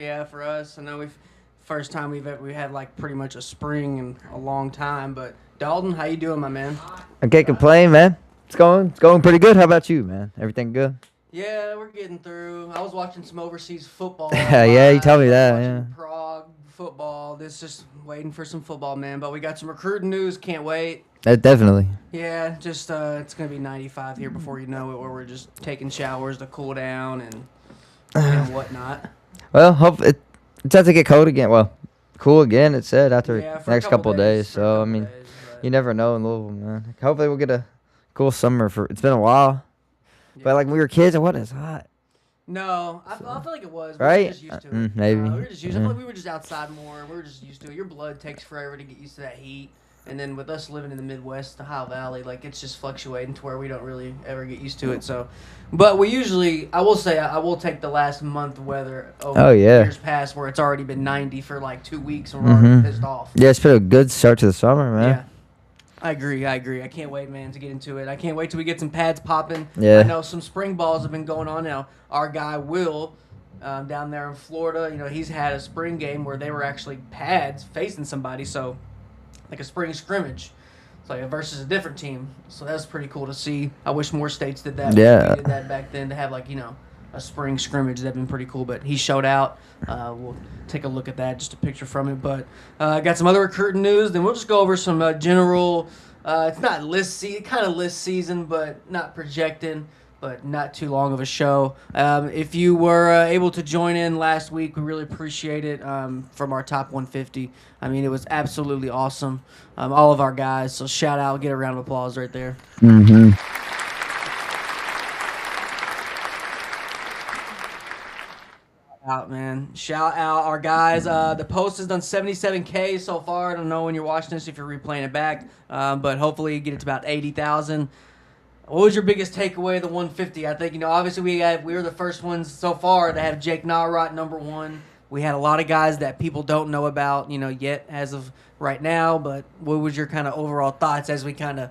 Yeah, for us, I know we've first time we had like pretty much a spring in a long time. But Dalton, how you doing, my man? I can't complain, man. It's going pretty good. How about you, man? Everything good? Yeah, we're getting through. I was watching some overseas football Yeah, you tell live. me I was that. watching Yeah. Prague football. This just waiting for some football, man. But we got some recruiting news. Can't wait. Definitely. Yeah, just it's gonna be 95 here before you know it, where we're just taking showers to cool down and whatnot. Well, it's about to get cold again. Well, cool again. It said after Yeah, the for a next couple of days. for a So I couple mean, days. But you never know in Louisville, man. Hopefully we'll get a cool summer. It's been a while, yeah. but like when we were kids, it wasn't as hot. No, I feel like it was. We Right? were just used to it. Maybe. We were just used. I Yeah. feel like we were just outside more. We were just used to it. Your blood takes forever to get used to that heat. And then with us living in the Midwest, the Ohio Valley, like it's just fluctuating to where we don't really ever get used to it. So, but we usually, I will say, I will take the last month weather over Oh, yeah. years past where it's already been 90 for like 2 weeks and we're already pissed off. Yeah, it's been a good start to the summer, man. Yeah. I agree. I can't wait, man, to get into it. I can't wait till we get some pads popping. Yeah. I know some spring balls have been going on now. Our guy Will, down there in Florida, he's had a spring game where they were actually pads facing somebody, so like a spring scrimmage, so like versus a different team. So that's pretty cool to see. I wish more states did that. Yeah. We did that back then to have like a spring scrimmage. That'd been pretty cool. But he showed out. We'll take a look at that, just a picture from it. But I got some other recruiting news. Then we'll just go over some general. It's not kind of list season, but not projecting. But not too long of a show. If you were able to join in last week, we really appreciate it from our top 150. I mean, it was absolutely awesome. All of our guys. So shout out, get a round of applause right there. Mm-hmm. Out, man. Shout out our guys. The post has done 77K so far. I don't know when you're watching this if you're replaying it back, but hopefully you get it to about 80,000. What was your biggest takeaway of the 150? I think, obviously we were the first ones so far to have Jake Narot number one. We had a lot of guys that people don't know about, yet as of right now. But what was your kind of overall thoughts as we kind of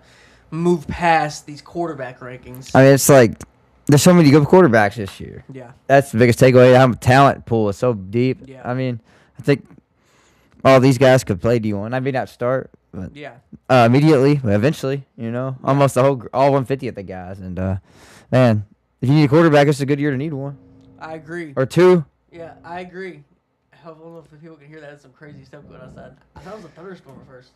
move past these quarterback rankings? I mean, it's like there's so many good quarterbacks this year. Yeah. That's the biggest takeaway. Our talent pool is so deep. Yeah. I mean, I think all these guys could play D1. I mean, not start, but Yeah. immediately, but eventually, almost all 150 of the guys. And man, if you need a quarterback, it's a good year to need one I agree. or two. Yeah, I agree. I don't know if people can hear that. That's some crazy stuff going outside. I thought it was a thunderstorm at first.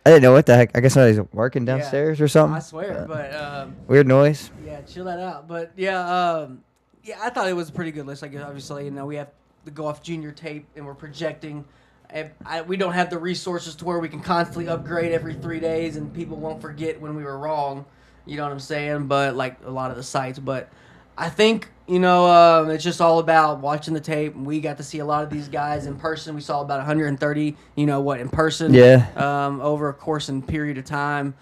I didn't know what the heck. I guess somebody's working downstairs or something. I swear, but Weird noise. yeah, chill that out. But yeah, I thought it was a pretty good list. Like obviously, we have the go off junior tape, and we're projecting. And we don't have the resources to where we can constantly upgrade every 3 days, and people won't forget when we were wrong. You know what I'm saying? But like a lot of the sites, but I think it's just all about watching the tape. We got to see a lot of these guys in person. We saw about 130. In person. Yeah. Over a course and period of time.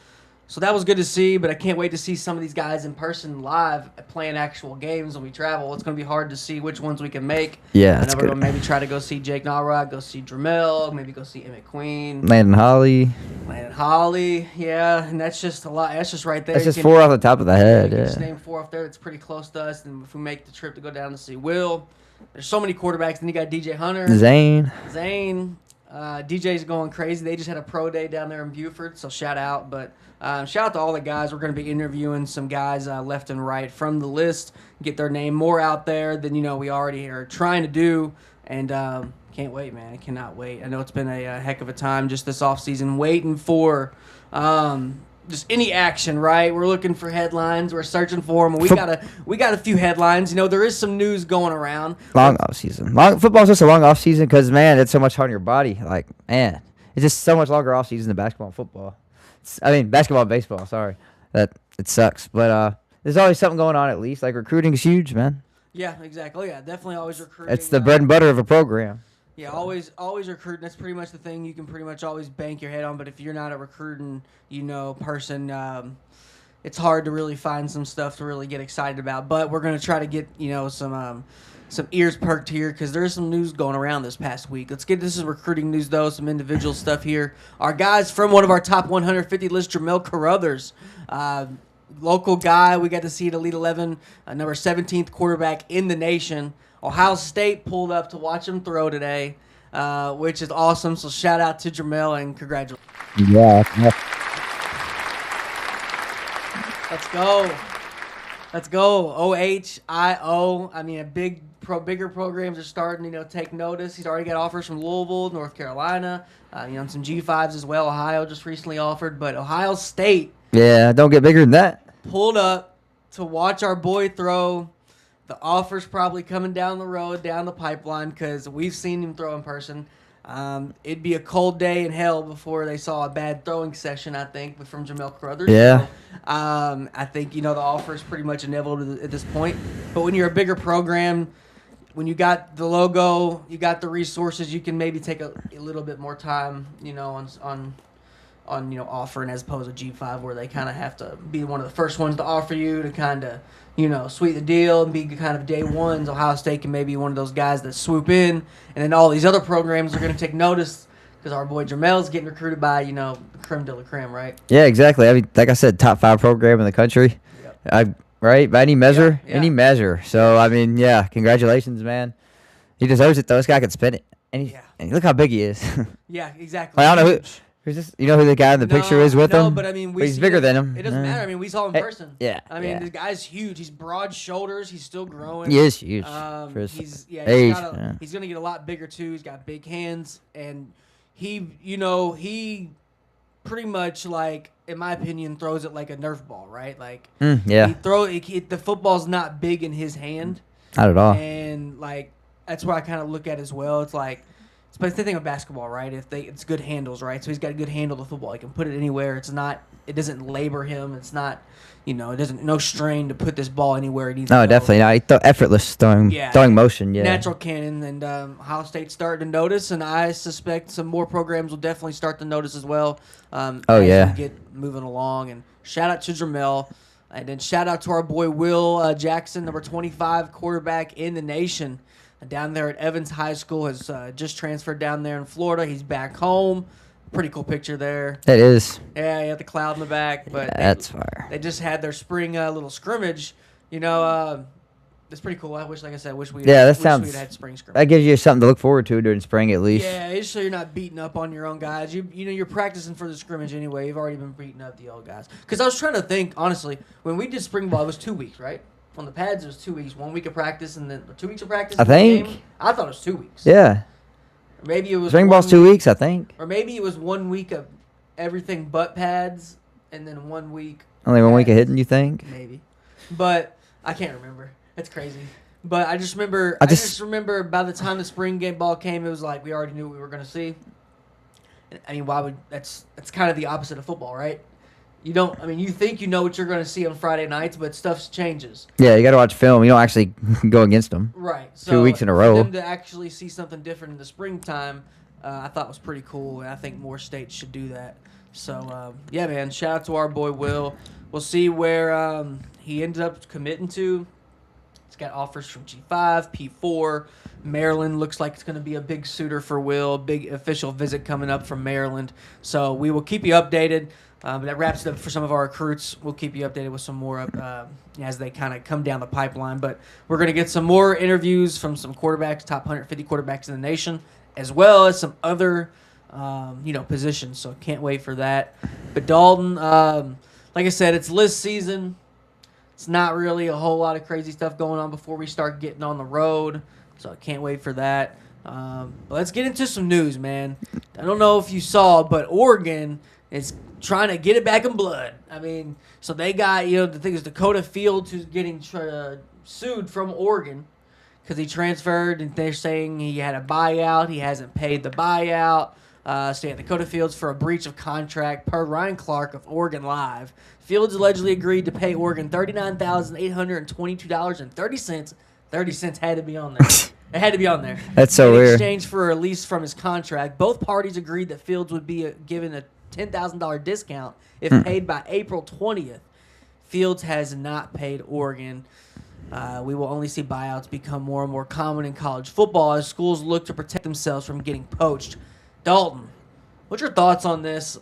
So that was good to see, but I can't wait to see some of these guys in person live playing actual games when we travel. It's going to be hard to see which ones we can make. Yeah, I that's know we're good. going to maybe try to go see Jake Narod, go see Dramel, maybe go see Emmett Queen, Landon Holly. Yeah, and that's just a lot. That's just right there. That's You just can- 4 off the top of the head. you can Yeah. just name 4 off there. That's pretty close to us. And if we make the trip to go down to see Will, there's so many quarterbacks. Then you got DJ Hunter, Zane. DJ's going crazy. They just had a pro day down there in Buford, so shout out. But shout out to all the guys. We're going to be interviewing some guys left and right from the list, get their name more out there than we already are trying to do. And can't wait, man. I cannot wait. I know it's been a heck of a time just this offseason waiting for just any action, right? We're looking for headlines. We're searching for them. We got a few headlines. There is some news going around. Long off season. Football's just a long off season because man, it's so much hard on your body. Like man, it's just so much longer off season than basketball and football. Basketball and baseball. Sorry, that it sucks. But there's always something going on at least. Like recruiting is huge, man. Yeah, exactly. Yeah, definitely always recruiting. It's the bread and butter of a program. Yeah, always recruiting. That's pretty much the thing you can pretty much always bank your head on. But if you're not a recruiting, person, it's hard to really find some stuff to really get excited about. But we're gonna try to get some ears perked here because there's some news going around this past week. This is recruiting news though, some individual stuff here. Our guys from one of our top 150 list, Jamel Carruthers. local guy. We got to see the Elite 11, number 17th quarterback in the nation. Ohio State pulled up to watch him throw today, which is awesome. So shout out to Jamel and congratulations. Yeah. Let's go. Let's go. OHIO. I mean, bigger programs are starting to take notice. He's already got offers from Louisville, North Carolina, some G5s as well. Ohio just recently offered, but Ohio State. Yeah, don't get bigger than that. Pulled up to watch our boy throw. The offer's probably coming down the road, down the pipeline, because we've seen him throw in person. It'd be a cold day in hell before they saw a bad throwing session, I think, from Jamel Carruthers. Yeah. So, I think, the offer is pretty much inevitable at this point. But when you're a bigger program, when you got the logo, you got the resources, you can maybe take a little bit more time, on offering as opposed to G5 where they kind of have to be one of the first ones to offer you to kind of, sweeten the deal and be kind of day ones. Ohio State can maybe be one of those guys that swoop in, and then all these other programs are going to take notice because our boy Jamel's getting recruited by, creme de la creme, right? Yeah, exactly. I mean, like I said, top 5 program in the country. Yep. Right? By any measure? Yeah. Any measure. So, I mean, yeah, congratulations, man. He deserves it, though. This guy can spin it. And look how big he is. Yeah, exactly. I don't know who's this. You know who the guy in the picture is with him? No, but I mean, he's bigger than him. It doesn't matter. I mean, we saw him in person. Yeah. I mean, this guy's huge. He's broad shoulders. He's still growing. He is huge. For his he's age. He's going to get a lot bigger, too. He's got big hands. And he pretty much, in my opinion, throws it like a Nerf ball, right? The football's not big in his hand. Not at all. And, that's what I kind of look at as well. It's but it's the thing with basketball, right? It's good handles, right? So he's got a good handle to football. He can put it anywhere. It doesn't labor him. It's not, no strain to put this ball anywhere it needs to go. No, definitely not. Effortless throwing motion, yeah. Natural cannon, and Ohio State's starting to notice, and I suspect some more programs will definitely start to notice as well. As we get moving along. And shout out to Jamel, and then shout out to our boy Will Jackson, number 25 quarterback in the nation. Down there at Evans High School, has just transferred down there in Florida. He's back home. Pretty cool picture there. It is. Yeah, you got the cloud in the back. But that's fire. They just had their spring little scrimmage. It's pretty cool. I wish we had spring scrimmage. That gives you something to look forward to during spring at least. Yeah, just so you're not beating up on your own guys. You're practicing for the scrimmage anyway. You've already been beating up the old guys. Because I was trying to think, honestly, when we did spring ball, it was 2 weeks, right? On the pads, it was 2 weeks. 1 week of practice and then 2 weeks of practice. I think. I thought it was 2 weeks. Yeah. Or maybe it was spring ball's 2 weeks, I think. Or maybe it was 1 week of everything but pads, and then 1 week. Only 1 week of hitting, you think? Maybe, but I can't remember. It's crazy. But I just remember. I just remember by the time the spring game ball came, it was like we already knew what we were going to see. I mean, why would that's kind of the opposite of football, right? You don't. I mean, you think you know what you're going to see on Friday nights, but stuff changes. Yeah, you got to watch film. You don't actually go against them. Right. So 2 weeks in a row. For them to actually see something different in the springtime, I thought was pretty cool, and I think more states should do that. So yeah, man. Shout out to our boy Will. We'll see where he ended up committing to. He's got offers from G5, P4. Maryland looks like it's going to be a big suitor for Will. Big official visit coming up from Maryland. So we will keep you updated. But that wraps it up for some of our recruits. We'll keep you updated with some more as they kind of come down the pipeline. But we're going to get some more interviews from some quarterbacks, top 150 quarterbacks in the nation, as well as some other positions. So can't wait for that. But Dalton, like I said, it's list season. It's not really a whole lot of crazy stuff going on before we start getting on the road. So I can't wait for that. But let's get into some news, man. I don't know if you saw, but Oregon is trying to get it back in blood. I mean, so they got, the thing is Dakoda Fields, who's getting sued from Oregon because he transferred, and they're saying he had a buyout. He hasn't paid the buyout. So yeah, Dakoda Fields for a breach of contract per Ryan Clark of Oregon Live. Fields allegedly agreed to pay Oregon $39,822.30. 30 cents had to be on there. It had to be on there. That's so weird. In exchange for a release from his contract, both parties agreed that Fields would be given a $10,000 discount if paid by April 20th. Fields has not paid Oregon. We will only see buyouts become more and more common in college football as schools look to protect themselves from getting poached. Dalton, what's your thoughts on this?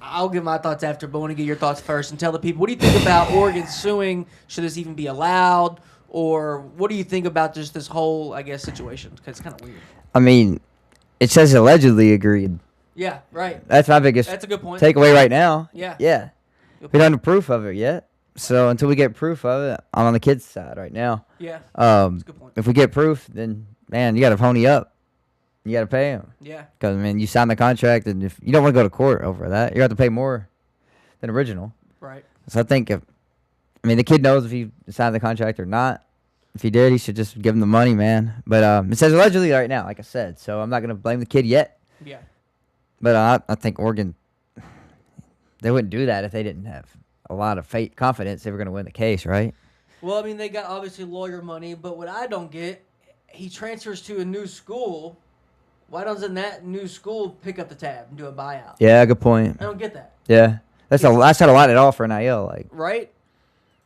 I'll give my thoughts after, but I want to get your thoughts first and tell the people, what do you think about Oregon suing? Should this even be allowed? Or what do you think about just this whole, I guess, situation? Because it's kind of weird. I mean, it says allegedly agreed. Yeah, right. That's my biggest That's a good point. takeaway right now. Yeah. Yeah. We don't have proof of it yet. So until we get proof of it, I'm on the kids' side right now. Yeah. That's a good point. If we get proof, then, man, you got to pony up. You got to pay them. Yeah. Because, man, you signed the contract, and if you don't want to go to court over that, you have to pay more than original. Right. So I think the kid knows if he signed the contract or not. If he did, he should just give him the money, man. But it says allegedly right now, like I said. So I'm not going to blame the kid yet. Yeah. But I think Oregon, they wouldn't do that if they didn't have a lot of confidence they were going to win the case, right? Well, I mean, they got obviously lawyer money, but what I don't get, he transfers to a new school. Why doesn't that new school pick up the tab and do a buyout? Yeah, good point. I don't get that. Yeah. That's not a lot at all for NIL. Like, right?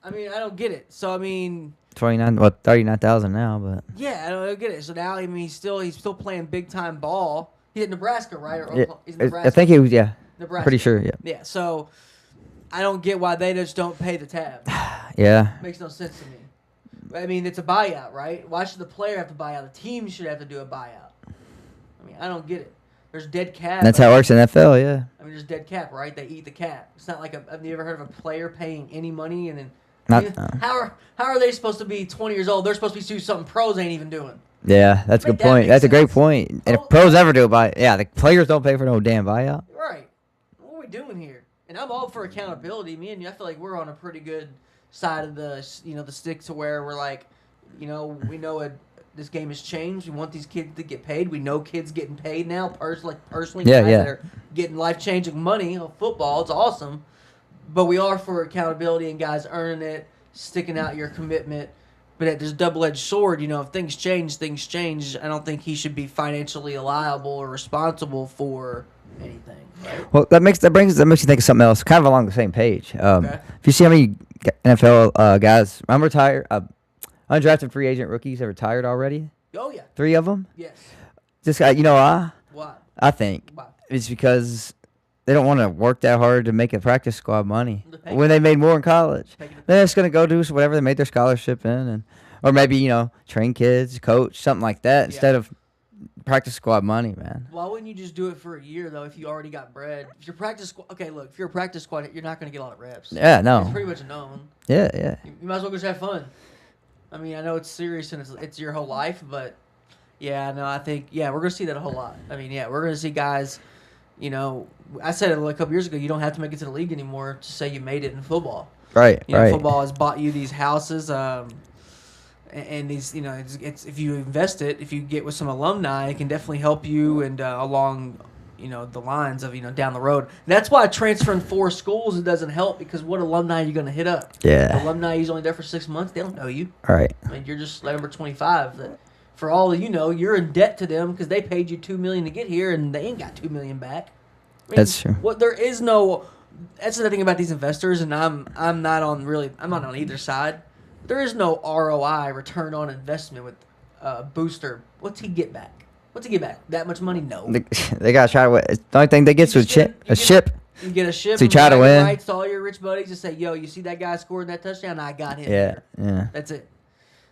I mean, I don't get it. So, I mean... 39,000 now, but... Yeah, I don't get it. So now, I mean, he's still playing big-time ball. He's at Nebraska, right? Or Yeah, he's in Nebraska. I think he was, yeah. Nebraska. Pretty sure, yeah. Yeah, so I don't get why they just don't pay the tab. Yeah. Makes no sense to me. I mean, it's a buyout, right? Why should the player have to buy out? The team should have to do a buyout. I mean, I don't get it. There's dead cap. That's how it works in NFL, yeah. I mean, there's dead cap, right? They eat the cap. It's not like have you ever heard of a player paying any money and then how are they supposed to be 20 years old? They're supposed to be doing something pros ain't even doing. Yeah, that's a good point. That's a great point. And if pros ever do a buyout, yeah, the players don't pay for no damn buyout. Right. What are we doing here? And I'm all for accountability. Me and you, I feel like we're on a pretty good side of the stick to where we're like, we know this game has changed. We want these kids to get paid. We know kids getting paid now. Personally, Yeah, guys yeah. that are getting life-changing money on football. It's awesome. But we are for accountability and guys earning it, sticking out your commitment. But at this double-edged sword, if things change. I don't think he should be financially liable or responsible for anything. Right? Well, that makes you think of something else, kind of along the same page. Okay. If you see how many NFL guys, I'm retired, undrafted free agent rookies have retired already. Oh yeah. 3 of them. Yes. Just why? Why? I think Why? it's because they don't want to work that hard to make a practice squad money when they made more in college. They're just gonna go do whatever they made their scholarship in, or maybe train kids, coach, something like that instead of practice squad money, man. Why wouldn't you just do it for a year though? If you already got bread, if you're practice squad, okay, look, if you're a practice squad, you're not gonna get a lot of reps. Yeah, no. It's pretty much known. Yeah, yeah. You might as well just have fun. I mean, I know it's serious and it's your whole life, but yeah, no, I think we're gonna see that a whole lot. I mean, we're gonna see guys. I said it a couple years ago. You don't have to make it to the league anymore to say you made it in football. Right, right. Football has bought you these houses, and these, it's if you invest it, if you get with some alumni, it can definitely help you and along, the lines of down the road. And that's why transferring 4 schools it doesn't help because what alumni are you going to hit up? Yeah. Alumni who's only there for 6 months, they don't know you. Right. I mean, you're just number 25. That for all you're in debt to them because they paid you $2 million to get here and they ain't got $2 million back. I mean, That's true. There is no. That's the thing about these investors, and I'm not on either side. There is no ROI, return on investment with Booster. What's he get back? That much money? No. They gotta try to win. The only thing they get is a ship. You get a ship. So you try to win. Rights to all your rich buddies and say, "Yo, you see that guy scored that touchdown? I got him." Yeah, here. yeah. That's it.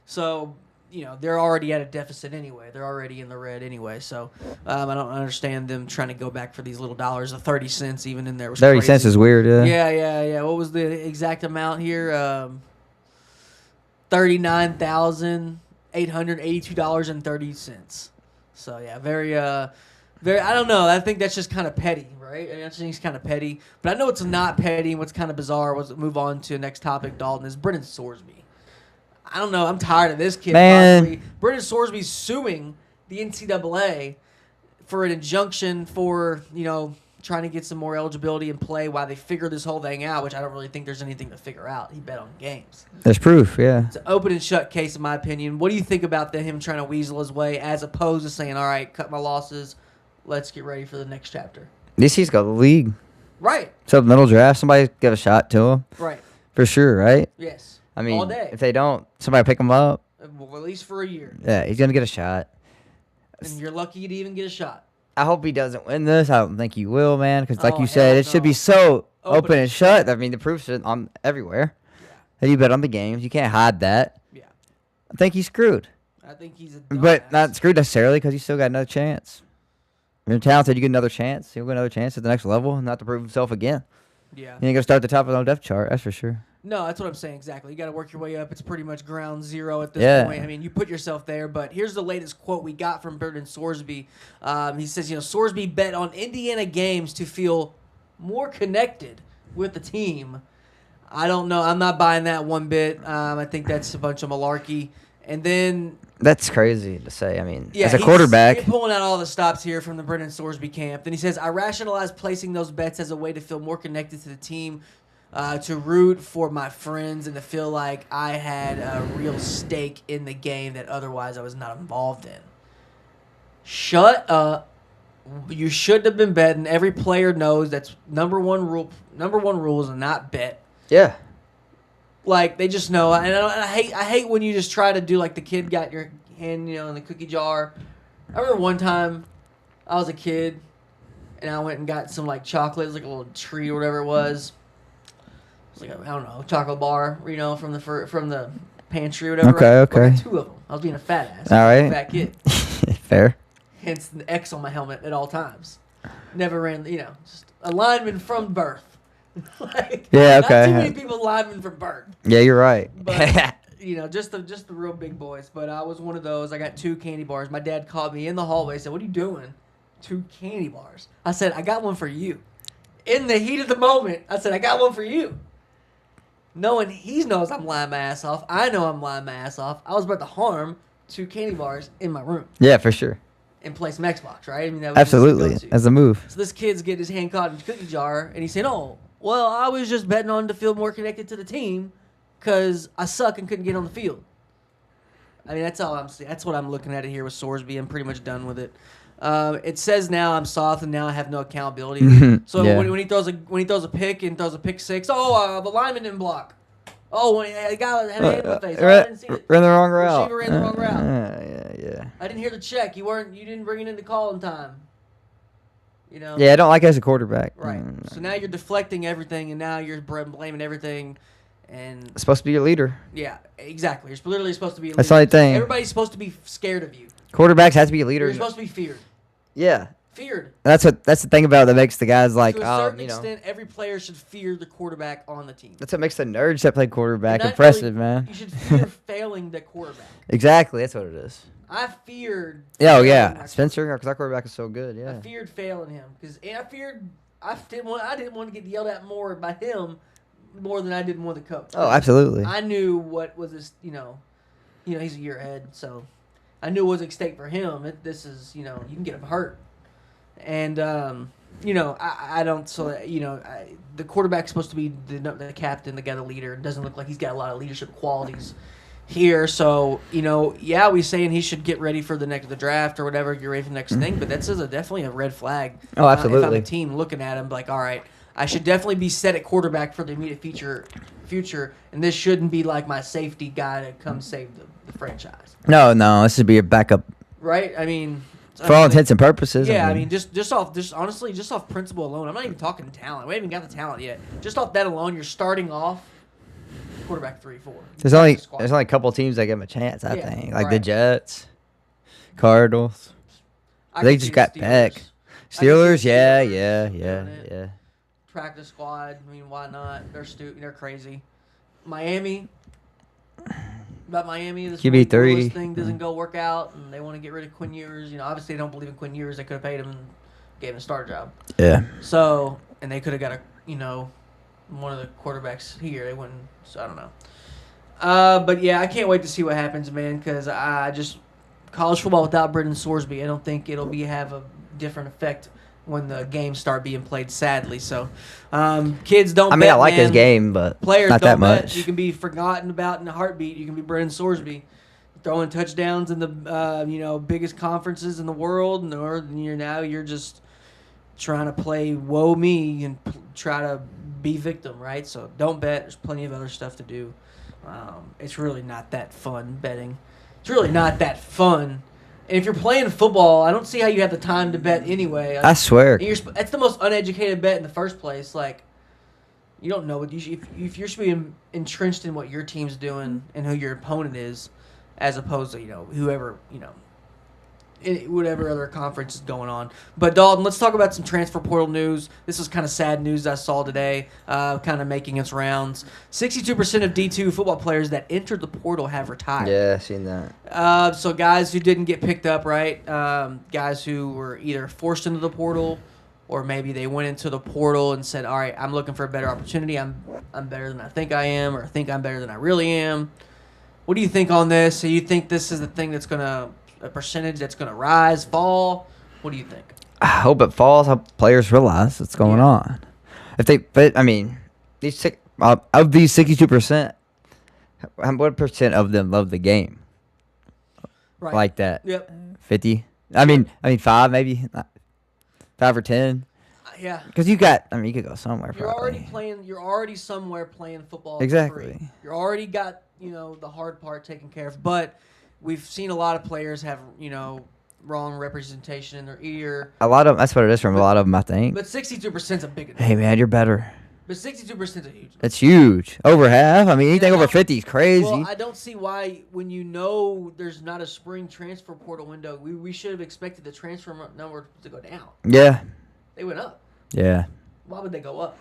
So. They're already at a deficit anyway. They're already in the red anyway. So I don't understand them trying to go back for these little dollars. The 30 cents even in there was 30 crazy. cents is weird, yeah. Yeah. What was the exact amount here? $39,882.30. So very. I don't know. I think that's just kind of petty, right? I think it's kind of petty. But I know it's not petty. And what's kind of bizarre was move on to the next topic. Dalton is Brendan Sorsby. I don't know. I'm tired of this kid. Man. Possibly. Brendan Sorsby's suing the NCAA for an injunction for, trying to get some more eligibility in play while they figure this whole thing out, which I don't really think there's anything to figure out. He bet on games. There's proof, yeah. It's an open and shut case, in my opinion. What do you think about him trying to weasel his way as opposed to saying, all right, cut my losses, let's get ready for the next chapter? At least he's got the league. Right. Supplemental draft, somebody give a shot to him. Right. For sure, right? Yes. I mean, all day. If they don't, somebody pick him up. Well, at least for a year. Yeah, he's going to get a shot. And you're lucky to even get a shot. I hope he doesn't win this. I don't think he will, man. Because like Oh, you said, hell it should no. be so Open open and and shut. shut. I mean, the proof's on everywhere. Yeah. And you bet on the games. You can't hide that. Yeah. I think he's screwed. I think he's a But dumbass. not screwed necessarily because he's still got another chance. If you're talented, you get another chance. He'll get another chance at the next level, not to prove himself again. Yeah. You ain't gonna start at the top of the depth chart, that's for sure. No, that's what I'm saying exactly. You got to work your way up. It's pretty much ground zero at this Yeah. point. I mean, you put yourself there. But here's the latest quote we got from Brendan Sorsby. He says, Sorsby bet on Indiana games to feel more connected with the team. I don't know. I'm not buying that one bit. I think that's a bunch of malarkey. And then That's crazy to say. I mean, yeah, as a quarterback, he's pulling out all the stops here from the Brendan Sorsby camp. Then he says, I rationalized placing those bets as a way to feel more connected to the team, to root for my friends, and to feel like I had a real stake in the game that otherwise I was not involved in. Shut up. You shouldn't have been betting. Every player knows that's number one rule. Number one rule is to not bet. yeah. Like, they just know. And I hate when you just try to do like the kid got your hand, in the cookie jar. I remember one time I was a kid and I went and got some like chocolate. It was like a little treat or whatever it was. It was like I don't know, chocolate bar, from the pantry or whatever. Okay, okay. I got 2 of them. I was being a fat ass. All right. Fat kid. Fair. Hence the X on my helmet at all times. Never ran, just a lineman from birth. Like, Yeah, Not too okay. many people linemen from birth. Yeah, you're right. But just the real big boys. But I was one of those. I got 2 candy bars. My dad called me in the hallway. Said, "What are you doing?" 2 candy bars. I said, "I got one for you." In the heat of the moment, I said, "I got one for you." Knowing he knows I'm lying my ass off. I know I'm lying my ass off. I was about to harm 2 candy bars in my room Yeah, for sure. and play some Xbox. Right? I mean, that was Absolutely. just the go-to. As a move. So this kid's getting his hand caught in the cookie jar, and he's saying, "Oh, well, I was just betting on to feel more connected to the team because I suck and couldn't get on the field." I mean, that's all I'm saying. That's what I'm looking at it here with Sorsby. I'm pretty much done with it. It says now I'm soft and now I have no accountability. So Yeah. when he throws a pick and throws a pick six, the lineman didn't block. Oh, when the guy had a hand in the face. Oh, I didn't see it. Ran the wrong route. Receiver ran the wrong route. Yeah. I didn't hear the check. You didn't bring it into call in time. Yeah, I don't like it as a quarterback. Right. So now you're deflecting everything, and now you're blaming everything, and It's supposed to be your leader. yeah, exactly. You're literally supposed to be a leader. That's the only thing. Everybody's supposed to be scared of you. Quarterbacks has to be a leader. You're supposed to be feared. Yeah. Feared. That's the thing about it that makes the guys like, To a certain you know. extent, every player should fear the quarterback on the team. That's what makes the nerds that play quarterback Not impressive, really- man. You should fear failing the quarterback. Exactly, that's what it is. I feared. Yeah, oh failing yeah, my Spencer, because our quarterback is so good. I Yeah. feared failing him because I didn't want to get yelled at more by him more than I did one of the coach. Oh, absolutely. I knew what was this, he's a year ahead, so I knew what was at stake for him. This is, you can get him hurt. And, I don't, so, the quarterback's supposed to be the captain, the guy, the leader. It doesn't look like he's got a lot of leadership qualities here. So, we saying he should get ready for the draft or whatever, get ready for the next thing, but that's definitely a red flag. Oh, If I'm absolutely. a team looking at him, like, all right, I should definitely be set at quarterback for the immediate future, and this shouldn't be like my safety guy to come save the franchise. No, this should be a backup Right? I mean, for all intents and purposes. yeah, I mean, just off principle alone. I'm not even talking talent. We haven't even got the talent yet. Just off that alone, you're starting off quarterback 3-4. there's only a couple teams that give him a chance. I Yeah, think, like the right. Jets, Cardinals. I They could just see got the Peck. I could see Steelers, the yeah, Steelers doing it. yeah. Practice squad. I mean, why not? They're crazy. Miami. About Miami, this QB3. Willis thing doesn't go work out, and they want to get rid of Quinn Ewers. Obviously they don't believe in Quinn Ewers. They could have paid him and gave him a starter job. Yeah. So, and they could have got one of the quarterbacks here. They wouldn't. So I don't know. But yeah, I can't wait to see what happens, man. Because college football without Brendan Sorsby, I don't think it'll have a different effect when the games start being played. Sadly, so kids don't. I mean, bet, I like his man. game, but Players not don't that bet. much. You can be forgotten about in a heartbeat. You can be Brendan Sorsby, throwing touchdowns in the biggest conferences in the world, and you're just trying to play woe me and try to be victim, right? So don't bet. There's plenty of other stuff to do. It's really not that fun betting. It's really not that fun And if you're playing football, I don't see how you have the time to bet anyway. I swear. And that's the most uneducated bet in the first place. Like, you don't know what you should, if you're supposed to be entrenched in what your team's doing and who your opponent is, as opposed to whoever whatever other conference is going on. But Dalton, let's talk about some transfer portal news. This is kind of sad news I saw today, kind of making its rounds. 62% of D2 football players that entered the portal have retired. Yeah, I've seen that. So guys who didn't get picked up, right? Guys who were either forced into the portal, or maybe they went into the portal and said, "All right, I'm looking for a better opportunity. I'm better than I think I am, or I think I'm better than I really am." What do you think on this? So you think this is the thing that's a percentage that's gonna rise, fall? What do you think? I hope it falls. I hope players realize what's going on. But I mean, of these 62%, what percent of them love the game? Right. Like that? Yep. 50. I mean 5 maybe, 5 or 10. Yeah. Because you could go somewhere. You're probably. You're already somewhere playing football. Exactly. For free. You're already got the hard part taken care of. But we've seen a lot of players have wrong representation in their ear. A lot of that's what it is from a lot of them, I think. But 62% is a big. Hey man, you're better. But 62% is a huge. It's huge. Over half. I mean, anything over 50 is crazy. Well, I don't see why when there's not a spring transfer portal window, we should have expected the transfer number to go down. Yeah. They went up. Yeah. Why would they go up?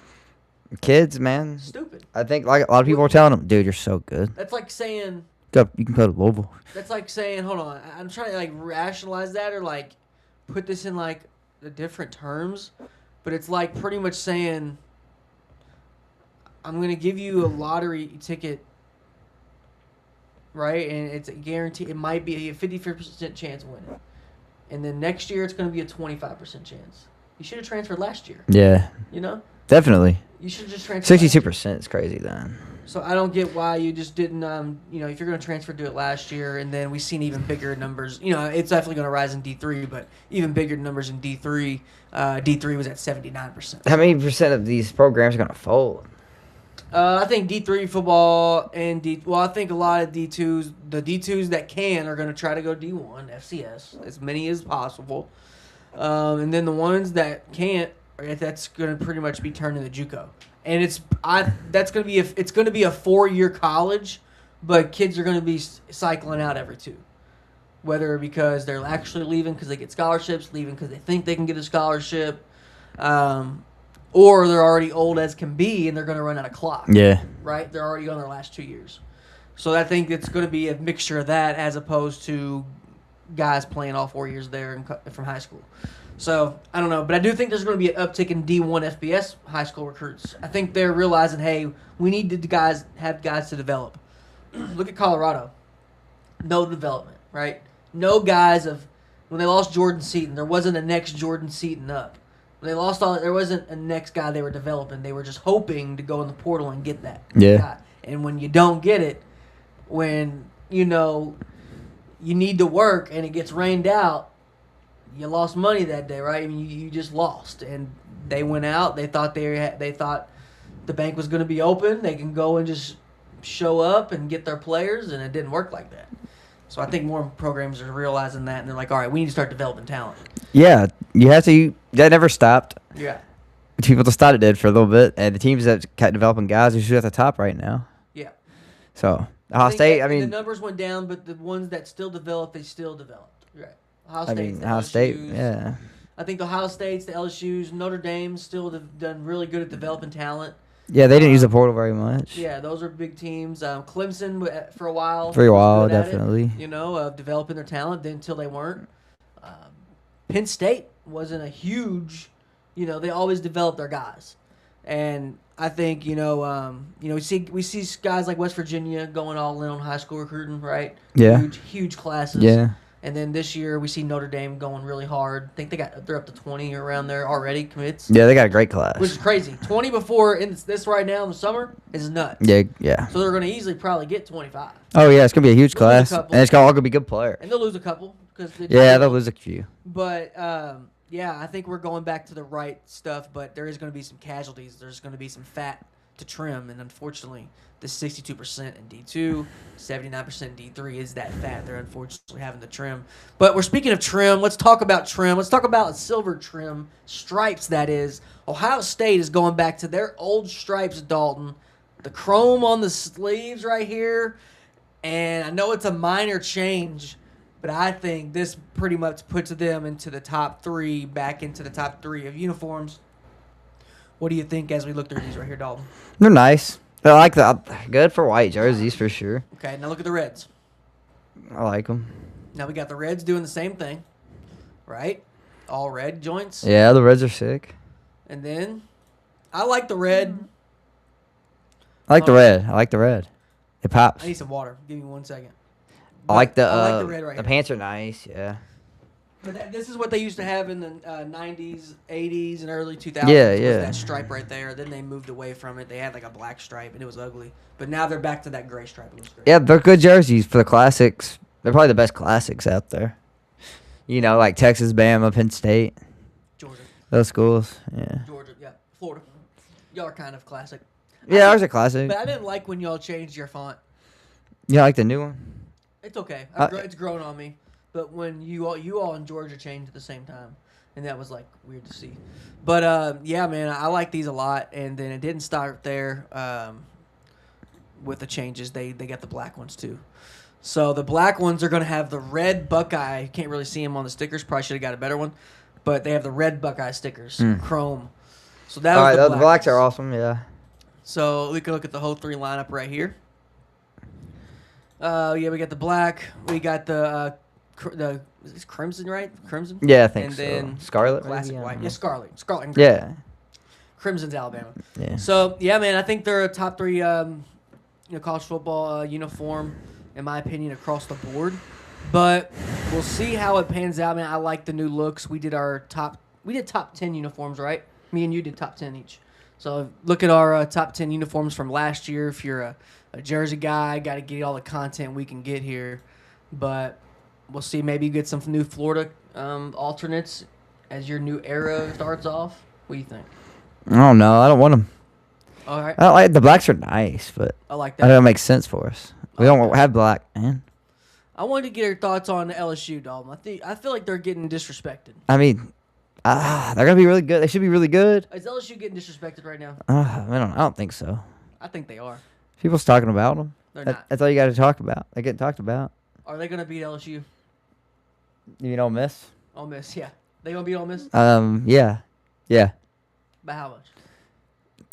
Kids, man. Stupid. I think like a lot of people are telling them, dude, you're so good. That's like saying. You can go to Louisville. That's like saying, hold on, I'm trying to rationalize that or put this in the different terms, but it's like pretty much saying, I'm gonna give you a lottery ticket, right? And it's a guarantee. It might be a 50% chance of winning, and then next year it's gonna be a 25% chance. You should have transferred last year. Yeah. Definitely. You should just transfer. 62% is crazy then. So I don't get why you just didn't, if you're going to transfer, do it last year, and then we've seen even bigger numbers. It's definitely going to rise in D3, but even bigger numbers in D3. D3 was at 79%. How many percent of these programs are going to fold? I think D3 football and I think a lot of D2s, the D2s that can are going to try to go D1, FCS, as many as possible. And then the ones that can't, that's going to pretty much be turned into JUCO. And it's going to be a 4-year college, but kids are going to be cycling out every 2. Whether because they're actually leaving because they get scholarships, leaving because they think they can get a scholarship, or they're already old as can be and they're going to run out of clock. Yeah. Right? They're already on their last 2 years. So I think it's going to be a mixture of that as opposed to guys playing all 4 years there from high school. So, I don't know. But I do think there's going to be an uptick in D1 FBS high school recruits. I think they're realizing, hey, we need to have guys to develop. Look at Colorado. No development, right? No guys when they lost Jordan Seaton, there wasn't a next Jordan Seaton up. When they lost there wasn't a next guy they were developing. They were just hoping to go in the portal and get that guy. And when you don't get it, when, you need to work and it gets rained out, you lost money that day, right? I mean, you just lost, and they went out. They thought they thought the bank was going to be open. They can go and just show up and get their players, and it didn't work like that. So I think more programs are realizing that, and they're like, all right, we need to start developing talent. Yeah, you have to. That never stopped. Yeah. People just thought it did for a little bit, and the teams that kept developing guys are just at the top right now. Yeah. So Ohio State, the numbers went down, but the ones that still developed, they still developed. Right. Ohio State, yeah. I think the Ohio States, the LSU's, Notre Dame's still have done really good at developing talent. Yeah, they didn't use the portal very much. Yeah, those are big teams. Clemson for a while. For a while, definitely. Developing their talent until they weren't. Penn State wasn't a huge, they always developed their guys. And I think, we see guys like West Virginia going all in on high school recruiting, right? Yeah. Huge classes. Yeah. And then this year we see Notre Dame going really hard. I think they're up to 20 around there already commits. Yeah, they got a great class. Which is crazy. 20 before in this right now in the summer is nuts. Yeah. So they're going to easily probably get 25. Oh yeah, it's gonna be a huge class, and it's all gonna be good players. And they'll lose a couple they'll lose a few. But I think we're going back to the right stuff. But there is going to be some casualties. There's going to be some fat to trim, and unfortunately, the 62% in D2, 79% in D3 is that fat. They're unfortunately having to trim. But we're speaking of trim. Let's talk about trim. Let's talk about silver trim, stripes, that is. Ohio State is going back to their old stripes, Dalton. The chrome on the sleeves right here. And I know it's a minor change, but I think this pretty much puts them into the top 3, back into the top 3 of uniforms. What do you think as we look through these right here, Dalton? They're nice. I like that. Good for white jerseys for sure. Okay, now look at the Reds. I like them. Now we got the Reds doing the same thing, right? All red joints. Yeah, the Reds are sick. And then I like the red. I like the red. I like the red. It pops. I need some water. Give me 1 second. I like the red right the here. pants are nice. Yeah. But this is what they used to have in the 90s, 80s, and early 2000s. Yeah, was yeah. that stripe right there. Then they moved away from it. They had like a black stripe, and it was ugly. But now they're back to that gray stripe. It looks great. Yeah, they're good jerseys for the classics. They're probably the best classics out there. You know, like Texas, Bama, Penn State. Georgia. Those schools. Yeah. Georgia, yeah. Florida. Y'all are kind of classic. Yeah, ours are classic. But I didn't like when y'all changed your font. You like the new one? It's okay. Uh, It's grown on me. But when you all in Georgia changed at the same time, and that was like weird to see. But yeah, man, I like these a lot. And then it didn't start there. With the changes, they got the black ones too. So the black ones are gonna have the red Buckeye. You can't really see them on the stickers. Probably should have got a better one. But they have the red Buckeye stickers, chrome. So that was the black blacks are ones. awesome. Yeah. So we can look at the whole 3 lineup right here. Yeah, we got the black. We got the is it crimson, right? Crimson. Yeah, I think and so. then Scarlet. classic maybe? I white. don't Yeah, know. scarlet. Scarlet. And Yeah. Crimson's Alabama. Yeah. So yeah, man, I think they're a top 3 college football uniform, in my opinion, across the board. But we'll see how it pans out, man. I like the new looks. We did top 10 uniforms, right? Me and you did top 10 each. So look at our top 10 uniforms from last year. If you're a jersey guy, got to get all the content we can get here. But we'll see. Maybe you get some new Florida alternates as your new era starts off. What do you think? I don't know. I don't want them. All right. I don't like the blacks are nice, but I like I don't that. make sense for us. We don't have black, man. I wanted to get your thoughts on LSU, Dalton. I feel like they're getting disrespected. I mean, they're gonna be really good. They should be really good. Is LSU getting disrespected right now? I don't think so. I think they are. People's talking about them. They're not. That's all you got to talk about. They get talked about. Are they going to beat LSU? You don't miss. Ole Miss, yeah. They going to beat Ole Miss? Yeah. By how much?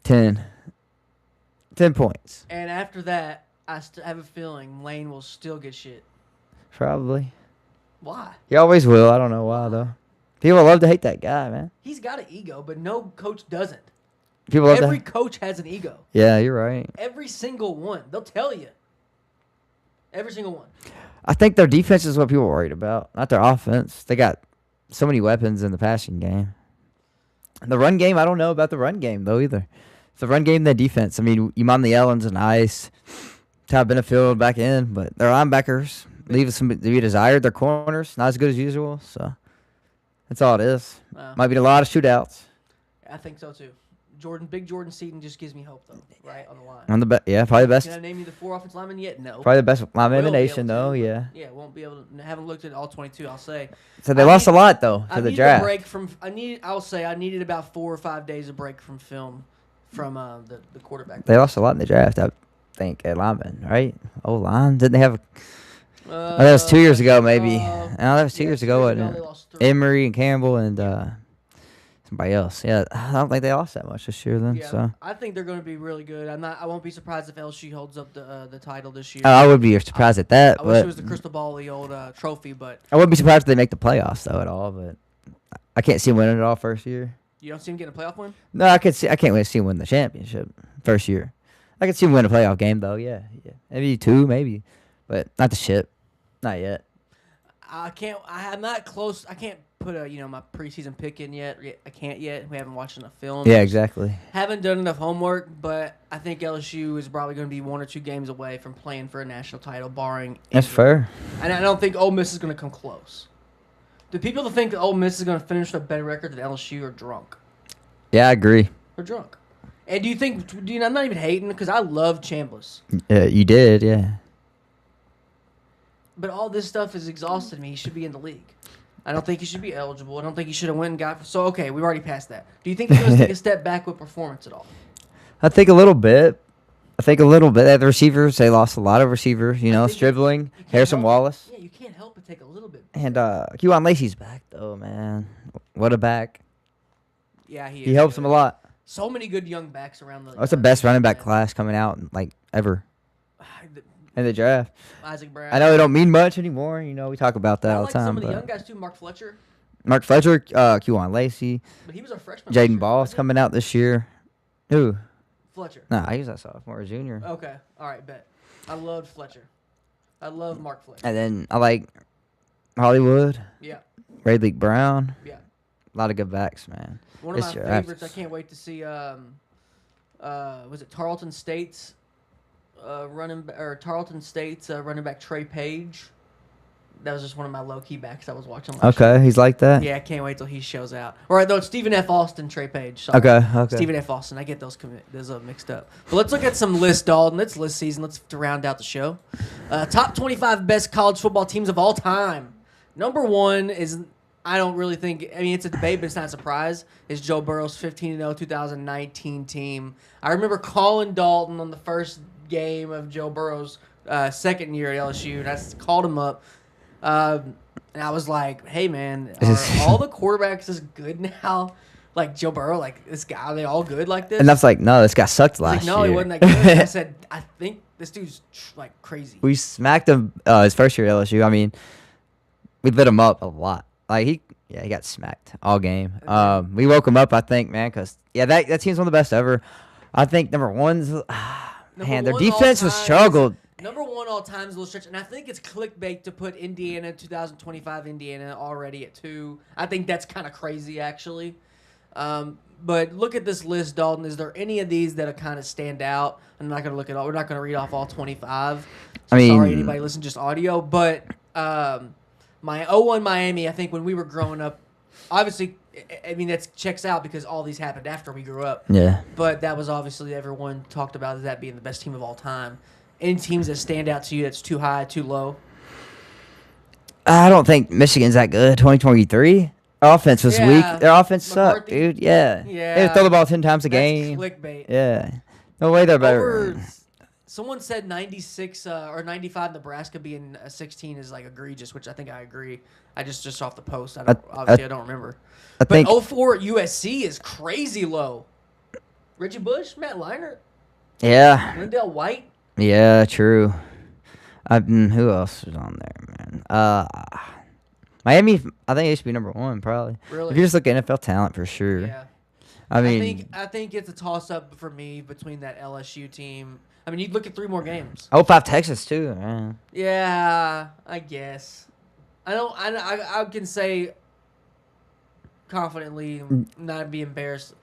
10 points, And after that, I have a feeling Lane will still get shit. probably. Why? He always will. I don't know why though. People love to hate that guy, man. He's got an ego, but no coach doesn't. People love Every to. coach has an ego. Yeah, you're right. Every single one. They'll tell you. Every single one. I think their defense is what people are worried about, not their offense. They got so many weapons in the passing game. The run game, I don't know about the run game though either. It's the run game, the defense. I mean, Iman the Ellens are nice. Todd Benefield back in, but their linebackers leave some to be desired. Their corners not as good as usual. So that's all it is. Might be a lot of shootouts. I think so too. Big Jordan Seaton just gives me hope though, right on the line. On the yeah, probably the best. Can I name you the 4 offensive linemen yet? No. Probably the best lineman in the Will be able nation, to, though. but Yeah. Yeah, won't be able to. Haven't looked at all 22. I'll say. So they I lost need- a lot though I to the needed draft. a break from. I needed about 4 or 5 days of break from film, from the quarterback. They lost a lot in the draft, I think, at lineman, right? Oh, line. Didn't they have? Oh, that was 2 years ago, maybe. No, that was 2 years ago, They wasn't it? lost 3. Emery and Campbell and somebody else. Yeah, I don't think they lost that much this year then. Yeah, So I think they're going to be really good. I won't be surprised if LSU holds up the title this year. I would be surprised at that, I wish it but was the crystal ball, the old trophy, but I wouldn't be surprised if they make the playoffs though at all. But I can't see them winning it all first year. you don't see them getting a playoff win. No, I can't wait to see them win the championship first year. I can see them win a playoff game though. Yeah, maybe 2, maybe, but not the ship, not yet. I'm not close. I can't put my preseason pick in yet. I can't yet. We haven't watched enough film. Yeah, exactly. Haven't done enough homework, but I think LSU is probably going to be 1 or 2 games away from playing for a national title, barring That's injury. fair. And I don't think Ole Miss is going to come close. Do people that think that Ole Miss is going to finish with a better record than LSU are drunk? Yeah, I agree. They're drunk. And I'm not even hating because I love Chambliss. You did, yeah. But all this stuff has exhausted me. He should be in the league. I don't think he should be eligible. I don't think he should have went and got. So okay, we've already passed that. Do you think he's going to take a step back with performance at all? I think a little bit. The receivers, they lost a lot of receivers. Stribling, Harrison Wallace. Yeah, you can't help but take a little bit. And Kewan Lacey's back though, man. What a back. Yeah, he helps him a lot. So many good young backs around the. What's the best running back class coming out ever in the draft? Isaac Brown. I know it don't mean much anymore. We talk about that all the time. Some of the young guys too. Mark Fletcher, Kewan Lacey. But he was a freshman. Jaden Ball's coming out this year. Who? Fletcher. No, he was a sophomore or junior. Okay. All right, bet. I loved Fletcher. I love Mark Fletcher. And then I like Hollywood. Yeah. Radley Brown. Yeah. A lot of good backs, man. One of my favorites. I can't wait to see. Was it Tarleton State's running back Trey Page? That was just one of my low-key backs I was watching last year. He's like that? Yeah, I can't wait till he shows out. All right, though, it's Stephen F. Austin, Trey Page. Sorry. Okay. Stephen F. Austin. I get those mixed up. But let's look at some lists, Dalton. It's list season. Let's round out the show. Top 25 best college football teams of all time. Number one is, I don't really think, it's a debate, but it's not a surprise, is Joe Burrow's 15-0 2019 team. I remember calling Dalton on the first game of Joe Burrow's second year at LSU, and I called him up. And I was like, hey, man, are all the quarterbacks as good now? Like Joe Burrow, like this guy, are they all good like this? And that's like, no, this guy sucked last year. No, he wasn't that good. I said, I think this dude's like crazy. We smacked him his first year at LSU. We lit him up a lot. Like he got smacked all game. We woke him up, I think, man, because that team's one of the best ever. I think number one's their defense was struggled. Number one all time is a little stretch, and I think it's clickbait to put Indiana 2025 Indiana already at 2. I think that's kind of crazy, actually. But look at this list, Dalton. Is there any of these that kind of stand out? I'm not going to look at all. We're not going to read off all 25. Sorry, anybody listen just audio. But my 0-1 Miami, I think when we were growing up, obviously, that checks out because all these happened after we grew up. Yeah. But that was obviously everyone talked about as that being the best team of all time. Any teams that stand out to you that's too high, too low? I don't think Michigan's that good. 2023. Their offense was weak. Their offense sucked, dude. Yeah. They would throw the ball 10 times a game. That's clickbait. Yeah. No way they're better. Someone said 96 or 95 Nebraska being a 16 is like egregious, which I think I agree. I just off the post. I don't remember. But 04 at USC is crazy low. Reggie Bush, Matt Leinart. Yeah. Wendell White. Yeah, true. Who else was on there, man? Miami, I think they should be number one, probably. Really? If you just look at NFL talent, for sure. Yeah. I think it's a toss-up for me between that LSU team. You'd look at 3 more games. 05 Texas, too, man. Yeah, I guess. I can say confidently, not be embarrassed.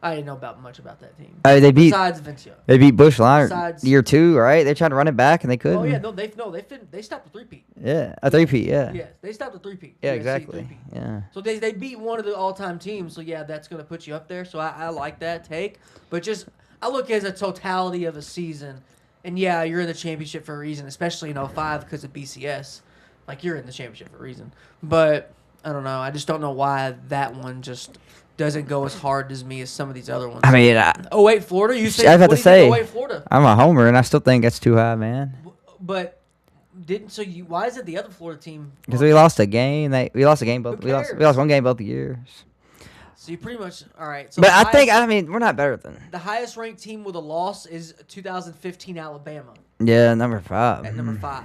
I didn't know much about that team. Besides Vince Young. They beat Bush Leinart year 2, right? They tried to run it back and they couldn't. Oh yeah, they stopped the 3-peat. Yeah, a 3-peat, yeah. Yeah, they stopped the 3-peat. Yeah, exactly. 3-peat. Yeah. So they beat one of the all-time teams. So yeah, that's gonna put you up there. So I like that take. But just I look as a totality of a season, and yeah, you're in the championship for a reason, especially in 05 because of BCS. Like you're in the championship for a reason. But I don't know. I just don't know why that one just doesn't go as hard as me as some of these other ones. 08 Florida. You say? I have to say, 08 Florida. I'm a homer, and I still think that's too high, man. But why is it the other Florida team? Because we lost a game. We lost a game both. We lost one game both years. So you pretty much all right. So but we're not better than the highest ranked team with a loss is 2015 Alabama. Yeah, number 5. At number 5. What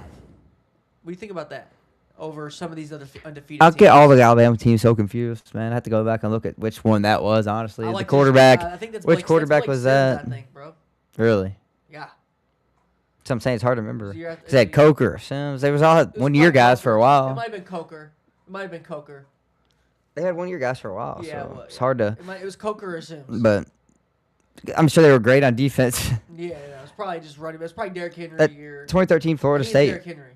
do you think about that? Over some of these other undefeated I'll teams. get all the Alabama teams so confused, man. I have to go back and look at which one that was, honestly. The quarterback. I think that's which quarterback was that? I think, bro. Really? Yeah. So I'm saying it's hard to remember. So they had Coker, Sims. They was all one-year guys for a while. It might have been Coker. They had one-year guys for a while, yeah, so it's hard to. It was Coker or Sims. But I'm sure they were great on defense. Yeah, it was probably just running. It was probably Derrick Henry. 2013 Florida State. Derrick Henry.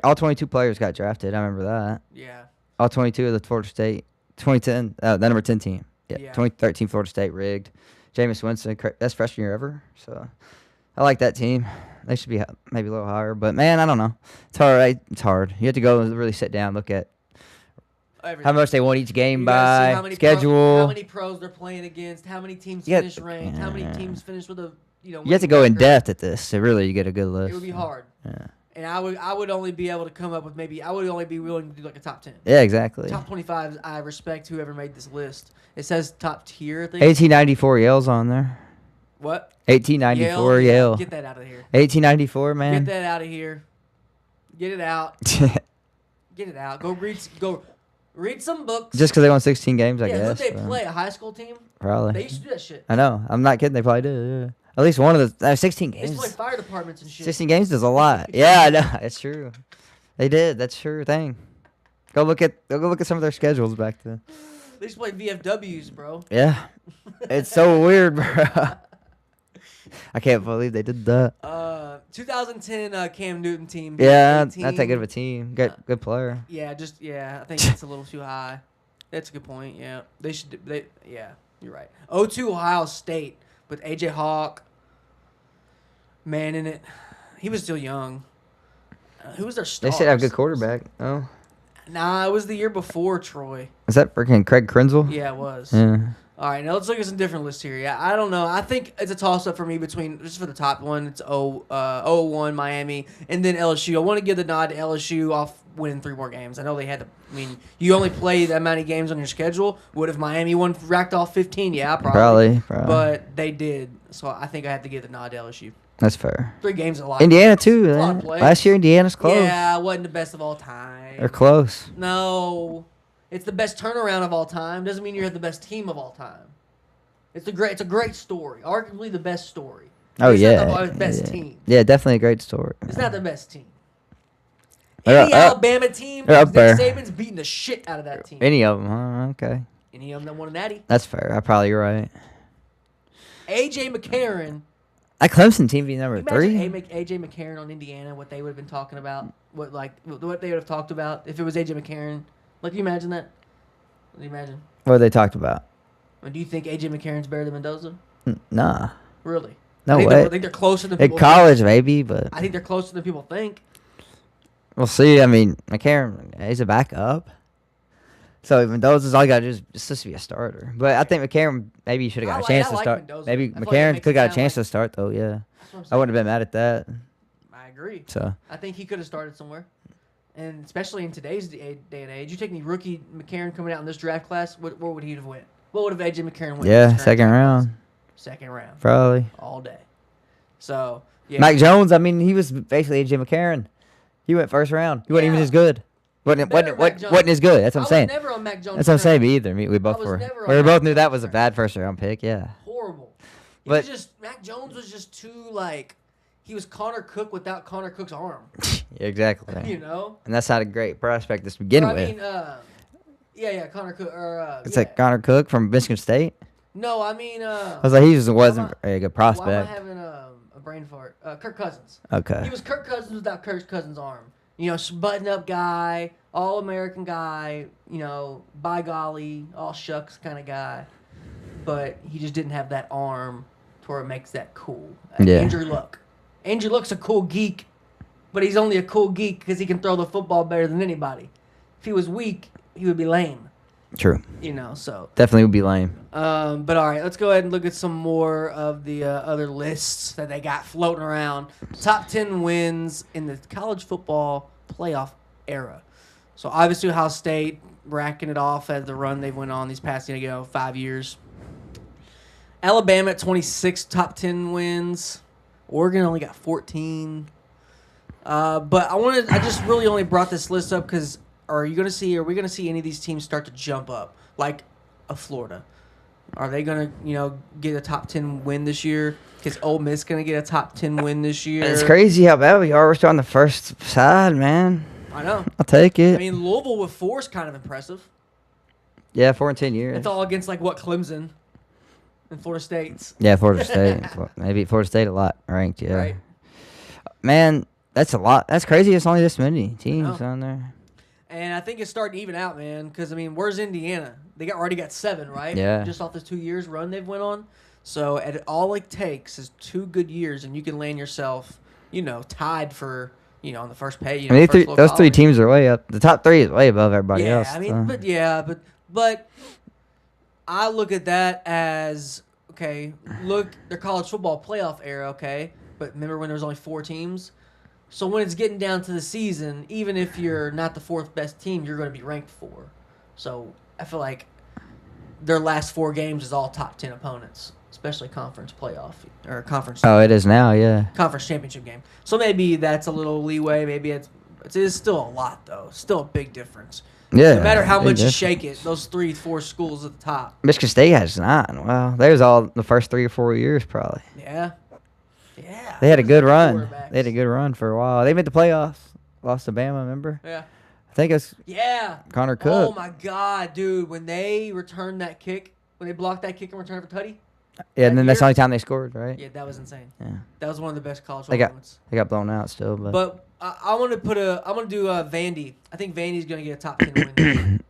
All 22 players got drafted. I remember that. Yeah. All 22 of the Florida State. 2010, the number 10 team. Yeah. 2013 Florida State rigged. Jameis Winston, best freshman year ever. So I like that team. They should be maybe a little higher, but man, I don't know. It's hard. It's hard. You have to go and really sit down, look at Everything. how much they won each game You gotta see by how many schedule. how many pros they're playing against, how many teams finish ranked, how many teams finish with a You have to go in depth at this to really get a good list. It would be hard. Yeah. And I would only be able to come up with I would only be willing to do like a top 10. Yeah, exactly. Top 25, I respect whoever made this list. It says top tier, I think. 1894 Yale's on there. What? 1894 Yale. Get that out of here. 1894, man. Get that out of here. Get it out. Get it out. Go read some books. Just because they won 16 games, I guess. Yeah, did they play? A high school team? Probably. They used to do that shit. I know. I'm not kidding. They probably did. Yeah. At least one of the 16 They games. used to play fire departments and shit. 16 games is a lot. Yeah, I know. It's true. They did. That's true thing. Go look at some of their schedules back then. They used to play VFWs, bro. Yeah. It's so weird, bro. I can't believe they did that. 2010 Cam Newton team. Yeah, that's that good of a team. Good player. Yeah, I think it's a little too high. That's a good point. Yeah, yeah, you're right. 02 Ohio State with AJ Hawk. Man in it. He was still young. Who was their star? They should have a good quarterback. Oh. Nah, it was the year before Troy. Was that freaking Craig Krenzel? Yeah, it was. Yeah. All right, now let's look at some different lists here. Yeah, I don't know. I think it's a toss-up for me between, just for the top one, it's 0-1 Miami, and then LSU. I want to give the nod to LSU off winning 3 more games. I know they had to, you only play that many games on your schedule. Would have Miami racked off 15? Yeah, probably. But they did, so I think I have to give the nod to LSU. That's fair. 3 games a lot. Indiana, too. A lot of plays. Last year, Indiana's close. Yeah, wasn't the best of all time. They're close. No. It's the best turnaround of all time. Doesn't mean you're the best team of all time. It's a great story. Arguably the best story. Oh, it's yeah. not the best team. Yeah, definitely a great story. It's not the best team. Any Alabama team, Nick Saban's beating the shit out of that team. Any of them, huh? Okay. Any of them that won a natty. That's fair. You're right. A.J. McCarron. That Clemson team be number 3. A.J. McCarron on Indiana, what they would have been talking about, what they would have talked about if it was A.J. McCarron. Like, you imagine that? What do you imagine? What they talked about? Do you think A.J. McCarron's better than Mendoza? Nah. Really? No way. I think they're closer than people think. In college, maybe, but... I think they're closer than people think. We'll see. McCarron, he's a backup. So Mendoza's all you got to do is just supposed to be a starter. But I think McCarron, maybe he should have got a chance to start. Mendoza. Maybe I feel like McCarron that could have got a makes it chance sound to start, though, yeah. I wouldn't have been mad at that. I agree. So I think he could have started somewhere. And especially in today's day and age, you take any rookie McCarron coming out in this draft class, where would he have went? What would have A.J. McCarron went? Yeah, second round. Second round. Probably. All day. So, yeah. Mac Jones, he was basically A.J. McCarron. He went first round. He wasn't even as good. Wasn't as good. That's what I'm saying. I was never on Mac Jones. That's what I'm saying. Me either. We both were. We both knew that was a bad first round pick. Yeah. Horrible. But Mac Jones was just too he was Connor Cook without Connor Cook's arm. Yeah, exactly. And that's not a great prospect to begin with. Yeah, Connor Cook. It's like Connor Cook from Michigan State. No, I was like, he wasn't a good prospect. Why am I having a brain fart? Kirk Cousins. Okay. He was Kirk Cousins without Kirk Cousins' arm. Button-up guy, all-American guy, by golly, all shucks kind of guy. But he just didn't have that arm to where it makes that cool. Yeah. Andrew Luck. Andrew Luck's a cool geek, but he's only a cool geek because he can throw the football better than anybody. If he was weak, he would be lame. True. So. Definitely would be lame. But all right, let's go ahead and look at some more of the other lists that they got floating around. Top 10 wins in the college football playoff era. So obviously Ohio State racking it off as the run they've went on these past 5 years. Alabama at 26 top 10 wins. Oregon only got 14. But I just really only brought this list up because are we going to see any of these teams start to jump up like a Florida? Are they going to, get a top 10 win this year? Is Ole Miss going to get a top 10 win this year? It's crazy how bad we are. We're still on the first side, man. I know. I'll take it. Louisville with 4 is kind of impressive. Yeah, 4 in 10 years. It's all against Clemson and Florida State's. Yeah, Florida State. Maybe Florida State a lot ranked, yeah. Right. Man, that's a lot. That's crazy. It's only this many teams on there. And I think it's starting to even out, man, because, where's Indiana? They already got 7, right? Yeah. Just off this 2 years run they've went on. So all it takes is 2 good years, and you can land yourself, tied for, on the first pay. I mean, First those 3 teams are way up. The top 3 is way above everybody else. I mean, but I look at that as, okay, look, their college football playoff era, okay, but remember when there was only 4 teams? So when it's getting down to the season, even if you're not the 4th best team, you're going to be ranked 4. So I feel like their last 4 games is all top 10 opponents, especially conference playoff or conference. Oh, it is now, yeah. Conference championship game. So maybe that's a little leeway. Maybe it is still a lot, though. Still a big difference. Yeah. No matter how much you shake it, those 3-4 schools at the top. Michigan State has 9. Well, they was all the first 3 or 4 years probably. Yeah. Yeah. They had a good run. They had a good run for a while. They made the playoffs. Lost to Bama, remember? Yeah. I think it's Connor Cook. Oh, my God, dude. When they returned that kick, when they blocked that kick and returned it for Tutty. Yeah, and then that's the only time they scored, right? Yeah, that was insane. Yeah. That was one of the best college moments. They got blown out still, but. But I want to do Vandy. I think Vandy's going to get a top 10 win.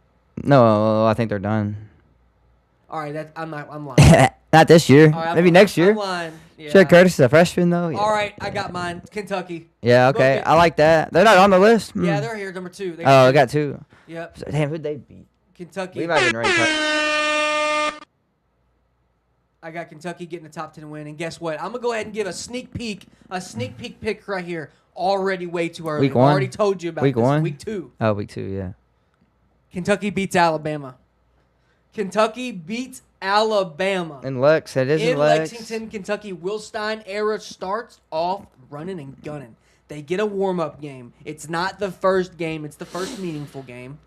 No, I think they're done. All right, I'm lying. Not this year. Right, maybe next year. I'm lying. Yeah. Shit, Curtis is a freshman though. Yeah. All right, I got mine. Kentucky. Yeah, okay. I like that. They're not on the list. Yeah, they're here, number 2. I got 2. Yep. So, damn, who'd they beat? Kentucky. We might have been right. I got Kentucky getting a top 10 win, and guess what? I'm gonna go ahead and give a sneak peek pick right here. Already way too early. Week 1. I already told you about week this. 1? Week 2. Oh, week 2, yeah. Kentucky beats Alabama. Kentucky beats Alabama. In Lex, it is in Lex. Lexington, Kentucky. Will Stein era starts off running and gunning. They get a warm-up game. It's not the first game. It's the first meaningful game.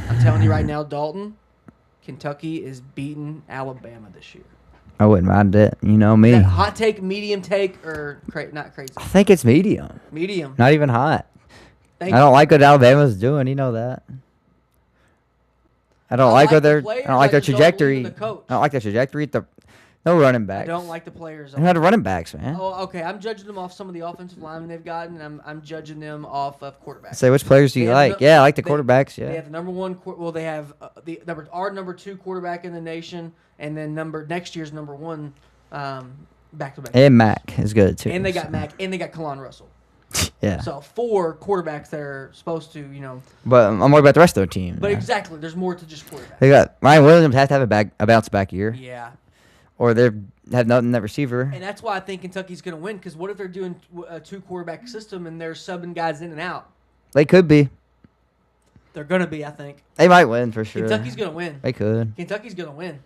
I'm telling you right now, Dalton, Kentucky is beating Alabama this year. I wouldn't mind it. You know me. Hot take, medium take, or not crazy? I think it's medium. Medium. Not even hot. I don't like what Alabama's doing. You know that. I don't like what I don't like their trajectory. I don't like their trajectory. No running backs. I don't like the players. They're not running backs, man. Oh, okay. I'm judging them off some of the offensive linemen they've gotten, and I'm judging them off of quarterbacks. Say, which players do you like? I like the quarterbacks. Yeah. They have the number 1. Well, they have our number 2 quarterback in the nation, and then next year's number 1 back-to-back. And Mac is good too. And they got Mac, and they got Kalon Russell. Yeah. So 4 quarterbacks that are supposed to, But I'm worried about the rest of their team. But exactly, there's more to just quarterbacks. They got Ryan Williams has to have a bounce back year. Yeah. Or they have nothing in that receiver. And that's why I think Kentucky's going to win. Because what if they're doing a 2 quarterback system and they're subbing guys in and out? They could be. They're going to be, I think. They might win for sure. Kentucky's going to win. They could. Kentucky's going to win.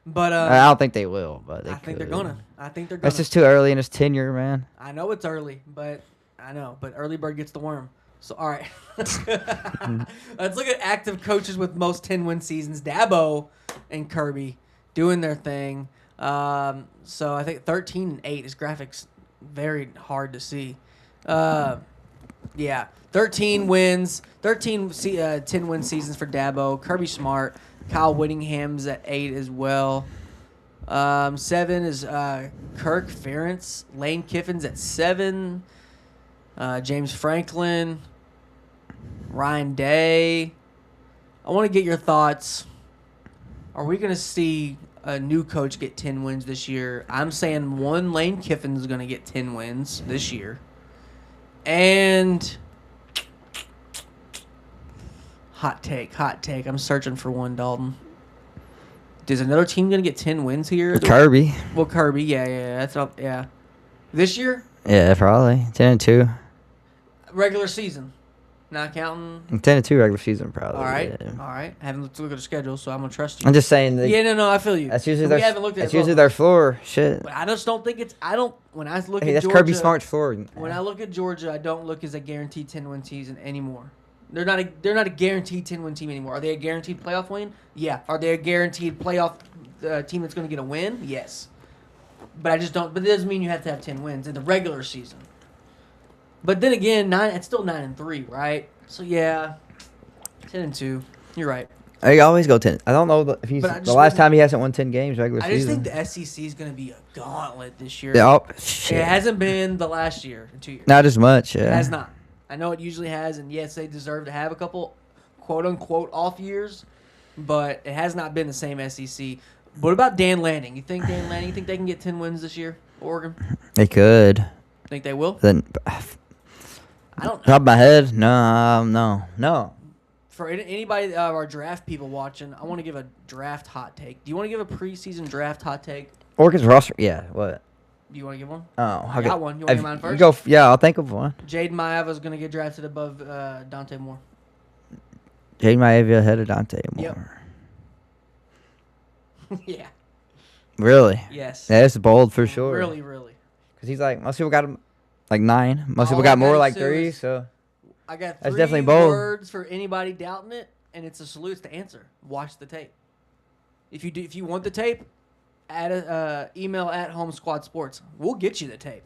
But I don't think they will. But I think they're gonna. That's just too early in his tenure, man. I know it's early, but early bird gets the worm. So all right, let's look at active coaches with most 10-win seasons. Dabo and Kirby doing their thing. So I think 13-8 is graphics very hard to see. Yeah, 13 wins, 10-win seasons for Dabo. Kirby Smart. Kyle Whittingham's at 8 as well. 7 is Kirk Ferentz. Lane Kiffin's at 7. James Franklin. Ryan Day. I want to get your thoughts. Are we going to see a new coach get 10 wins this year? I'm saying one Lane Kiffin's going to get 10 wins this year. And... Hot take. I'm searching for one, Dalton. Is another team going to get 10 wins here? Kirby. Well, Kirby, yeah. That's not, yeah. This year? Yeah, probably. 10-2. Regular season. Not counting. 10-2 regular season, probably. All right. Yeah. All right. I haven't looked at the schedule, so I'm going to trust you. I'm just saying. Yeah, no, I feel you. That's usually we haven't looked at their floor. Shit. But I just don't think it's. When I look at that's Georgia. Kirby Smart's floor. When I look at Georgia, I don't look as a guaranteed 10-win season anymore. They're not a guaranteed 10-win team anymore. Are they a guaranteed playoff win? Yeah. Are they a guaranteed playoff team that's going to get a win? Yes. But I just don't. But it doesn't mean you have to have 10 wins in the regular season. But then again, it's still 9-3, right? So yeah, 10-2. You're right. I always go 10. I don't know if he's the last time he hasn't won 10 games regular season. I just think the SEC is going to be a gauntlet this year. Shit. It hasn't been the last year in 2 years. Not as much. Yeah. It has not. I know it usually has, and yes, they deserve to have a couple quote-unquote off years, but it has not been the same SEC. What about Dan Lanning? You think Dan Lanning? You think they can get 10 wins this year, Oregon? They could. Think they will? Then, I don't know. top of my head, no. For anybody our draft people watching, I want to give a draft hot take. Do you want to give a preseason draft hot take? Oregon's roster, yeah. What? Do you want to give one? Oh, I got one. You want to give mine first? Go. Yeah, I'll think of one. Jaden Maeva is going to get drafted above Dante Moore. Jaden Maeva ahead of Dante Moore. Yep. Yeah. Really? Yes. Yeah, it's bold for sure. Really, really. Because he's like, most people got him like 9. Most people All got I more gotta like say 3. is- So I got That's 3 definitely bold. words for anybody doubting it, and it's a salute to answer. Watch the tape. If you want the tape, add a email at Home Squad Sports. We'll get you the tape.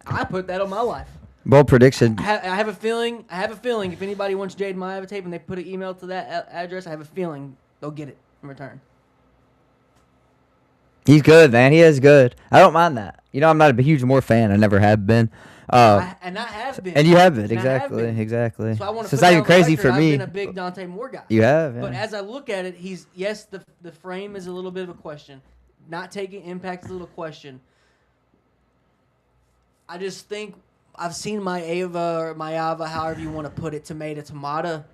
I put that on my life. bold prediction. I have a feeling. If anybody wants Jaden Maeva tape and they put an email to that address, I have a feeling they'll get it in return. He's good, man. He is good. I don't mind that. You know, I'm not a huge Moore fan. I never have been. I have been. And you have been, And I have exactly, been. exactly. So I want to So put it's that not even on crazy record. for me. I've been a big Dante Moore guy. You have, But yeah. as I look at it, the frame is a little bit of a question. Not taking impact is a little question. I just think I've seen Maeva, however you want to put it, tomato.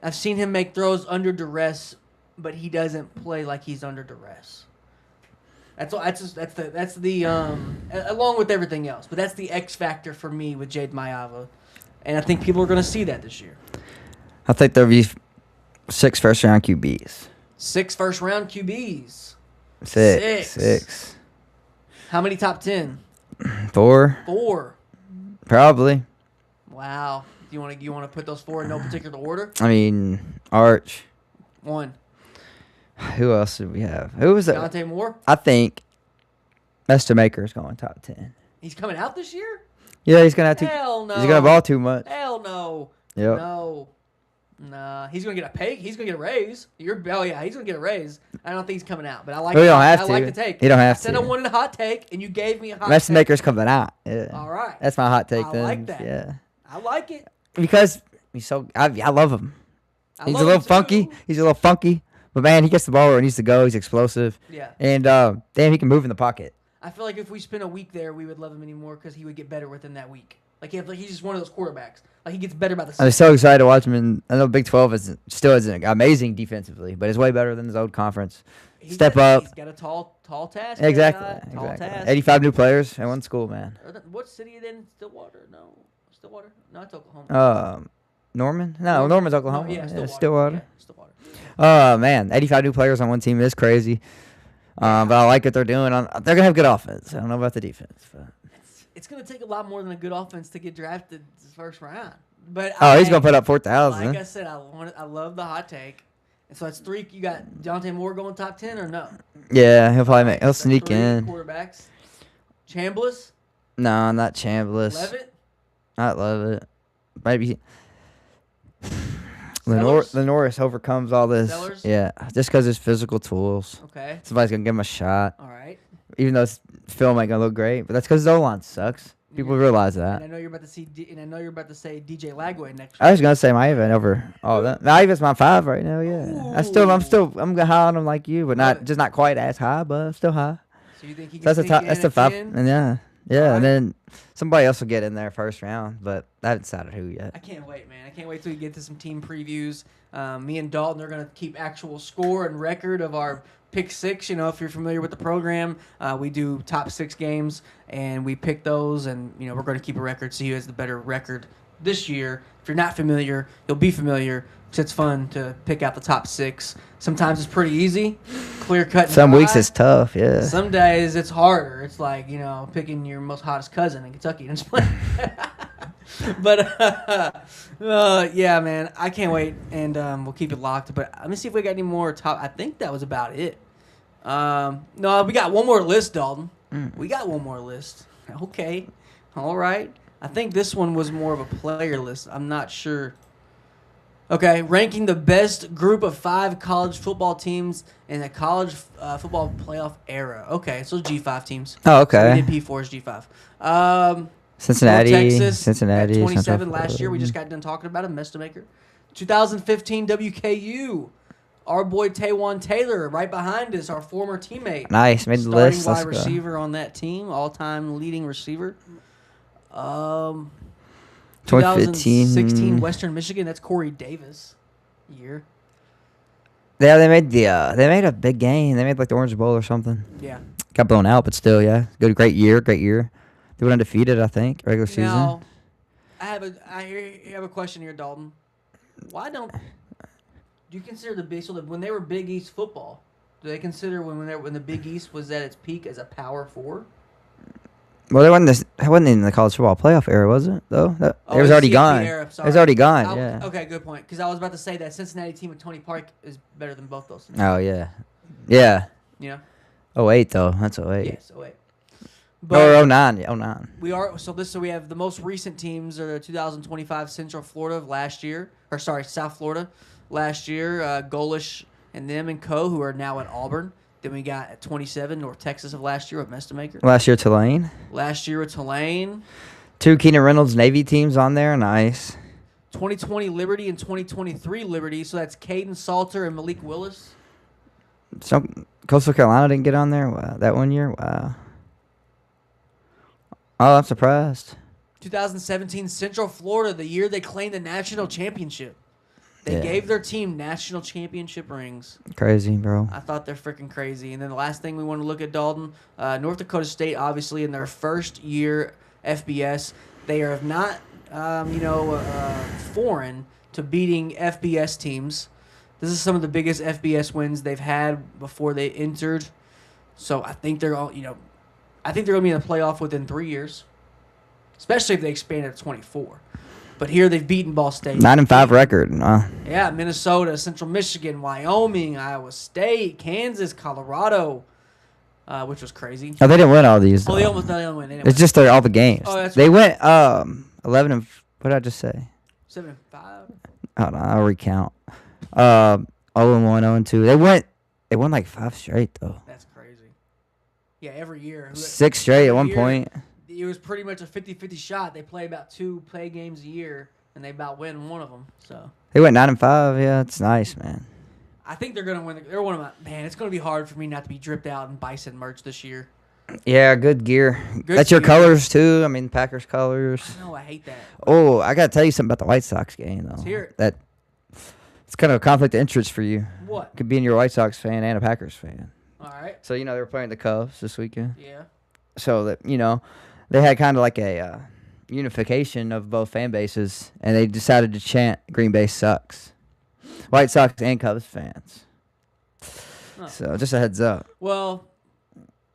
I've seen him make throws under duress, but he doesn't play like he's under duress. That's the along with everything else, but that's the X factor for me with Jade Maeva, and I think people are going to see that this year. I think there'll be 6 first-round QBs. 6 first-round QBs. 6. How many top 10? 4, 4. probably. Wow. Do you want to put those 4 in no particular order? I mean, Arch. 1. Who else did we have? Who was that? Dante Moore. I think Estemaker is going top 10. He's coming out this year? Yeah, he's gonna have to. Hell no. He's gonna ball too much. Hell no. Yep. No. Nah. He's gonna get a pay. He's gonna get a raise. He's gonna get a raise. I don't think he's coming out, but I like. He don't have I to. like the take. He don't have I said to. I wanted a hot take, and you gave me a hot take. Estemaker's coming out. Yeah. All right. That's my hot take. I then. like that. Yeah. I like it. Because he's so. I love him. I He's love a little him funky. too. He's a little funky. But man, he gets the ball where it needs to go. He's explosive. Yeah. And damn, he can move in the pocket. I feel like if we spent a week there, we would love him anymore because he would get better within that week. Like he's just one of those quarterbacks. Like he gets better by the I'm season. so excited to watch him. And I know Big 12 isn't amazing defensively, but it's way better than his old conference. Step up. He's got a tall task. Exactly. Tall Exactly. task. 85 new players in one school, man. What city are they in? Stillwater? No. Stillwater? No, it's Oklahoma. Norman? No, Norman's Oklahoma. No, yeah, Stillwater. Stillwater. Yeah, Stillwater. Oh man, 85 new players on one team is crazy. But I like what they're doing. They're gonna have good offense. I don't know about the defense, but It's going to take a lot more than a good offense to get drafted this first round. But he's gonna put up 4,000. Like I said, I love the hot take. And so it's 3. You got Dante Moore going top 10 or no? Yeah, he'll That's sneak 3 in. quarterbacks. Chambliss, No, not Chambliss. Levitt, Not Levitt. Maybe Sellers? Lenoris overcomes all this. Sellers? Yeah, just because his physical tools. Okay. Somebody's gonna give him a shot, All right. even though his film ain't gonna look great. But that's because his O-line sucks. People realize And I that. know you're about to say DJ Lagway next I was gonna say Maeva over all that. Maeva's my 5 right now. Yeah, I'm high on him like you, but Love it. not quite as high, but I'm still high. So you think he So can that's the sneak top. in That's the at 5. 10? And yeah, Alright. and then somebody else will get in there first round, but I haven't decided who yet. I can't wait, man. I can't wait till we get to some team previews. Me and Dalton are going to keep actual score and record of our pick 6. You know, if you're familiar with the program, we do top 6 games, and we pick those, and, you know, we're going to keep a record, see who has the better record this year. If you're not familiar, you'll be familiar, because it's fun to pick out the top 6. Sometimes it's pretty easy, clear cut. Some weeks it's tough. Yeah. Some days it's harder. It's like, you know, picking your most hottest cousin in Kentucky and just playing. But, yeah, man, I can't wait, and we'll keep it locked. But let me see if we got any more top. I think that was about it. No, we got one more list, Dalton. We got one more list. Okay. All right. I think this one was more of a player list. I'm not sure. Okay, ranking the best group of 5 college football teams in the college football playoff era. Okay, so G5 teams. Oh, okay. So we did P4's G5. Cincinnati, North Texas Cincinnati, at 27 Central last year. We just got done talking about him, Mestamaker. 2015 WKU. our boy Taywan Taylor right behind us, our former teammate. Nice, made the Starting list. wide Let's go. receiver on that team, all-time leading receiver. 2015. 2016 Western Michigan. That's Corey Davis year. Yeah, they made a big game. They made like the Orange Bowl or something. Yeah. Got blown out, but still, yeah, great year. They went undefeated, I think, regular season. Now, I have a question here, Dalton. Why don't do you consider the Big when they were Big East football? Do they consider when the Big East was at its peak as a Power 4? Well, they wasn't in the college football playoff era, was it? Though it was already CFP gone. Era, It was already gone. Oh, Yeah. Okay, good point. Because I was about to say that Cincinnati team with Tony Park is better than both those teams. Oh yeah, yeah. You know? 08 though. That's 08. Yes, 08. Or 09. Yeah, 09. So we have the most recent teams are the 2025 Central Florida of last year, or sorry, South Florida last year. Golish and them and co who are now at Auburn. Then we got at 27 North Texas of last year with Mestamaker. Last year, Tulane. Last year with Tulane. 2 Keenan Reynolds Navy teams on there. Nice. 2020 Liberty and 2023 Liberty. So that's Caden Salter and Malik Willis. So Coastal Carolina didn't get on there. Wow, that one year. Wow. Oh, I'm surprised. 2017 Central Florida, the year they claimed the national championship. They gave their team national championship rings. Crazy, bro. I thought they're freaking crazy. And then the last thing we want to look at, Dalton, North Dakota State, obviously, in their first year FBS, they are not, foreign to beating FBS teams. This is some of the biggest FBS wins they've had before they entered. So I think they're all, I think they're going to be in the playoff within 3 years, especially if they expand it to 24. But here they've beaten Ball State. 9-5 record. Yeah, Minnesota, Central Michigan, Wyoming, Iowa State, Kansas, Colorado, which was crazy. Oh, they didn't win all these. Oh, they almost didn't win. It's just all the games. Oh, that's they right. went 11 and what did I just say? 7-5. Hold on, I'll recount. 0-1, 0-2. They won like 5 straight though. That's crazy. Yeah, every year. 6 straight at one year, point. It was pretty much a 50-50 shot. They play about 2 play games a year, and they about win one of them. So They went 9-5. Yeah, it's nice, man. I think they're gonna win. They're one of my man. It's gonna be hard for me not to be dripped out in Bison merch this year. Yeah, good gear. Good That's your gear. colors too. I mean, Packers colors. No, I hate that. Oh, I gotta tell you something about the White Sox game though. Let's hear it. That it's kind of a conflict of interest for you. What? Could being you're a White Sox fan and a Packers fan. All right. So they were playing the Cubs this weekend. Yeah. So that they had kind of like a unification of both fan bases, and they decided to chant "Green Bay sucks." White Sox and Cubs fans. Oh. So just a heads up. Well,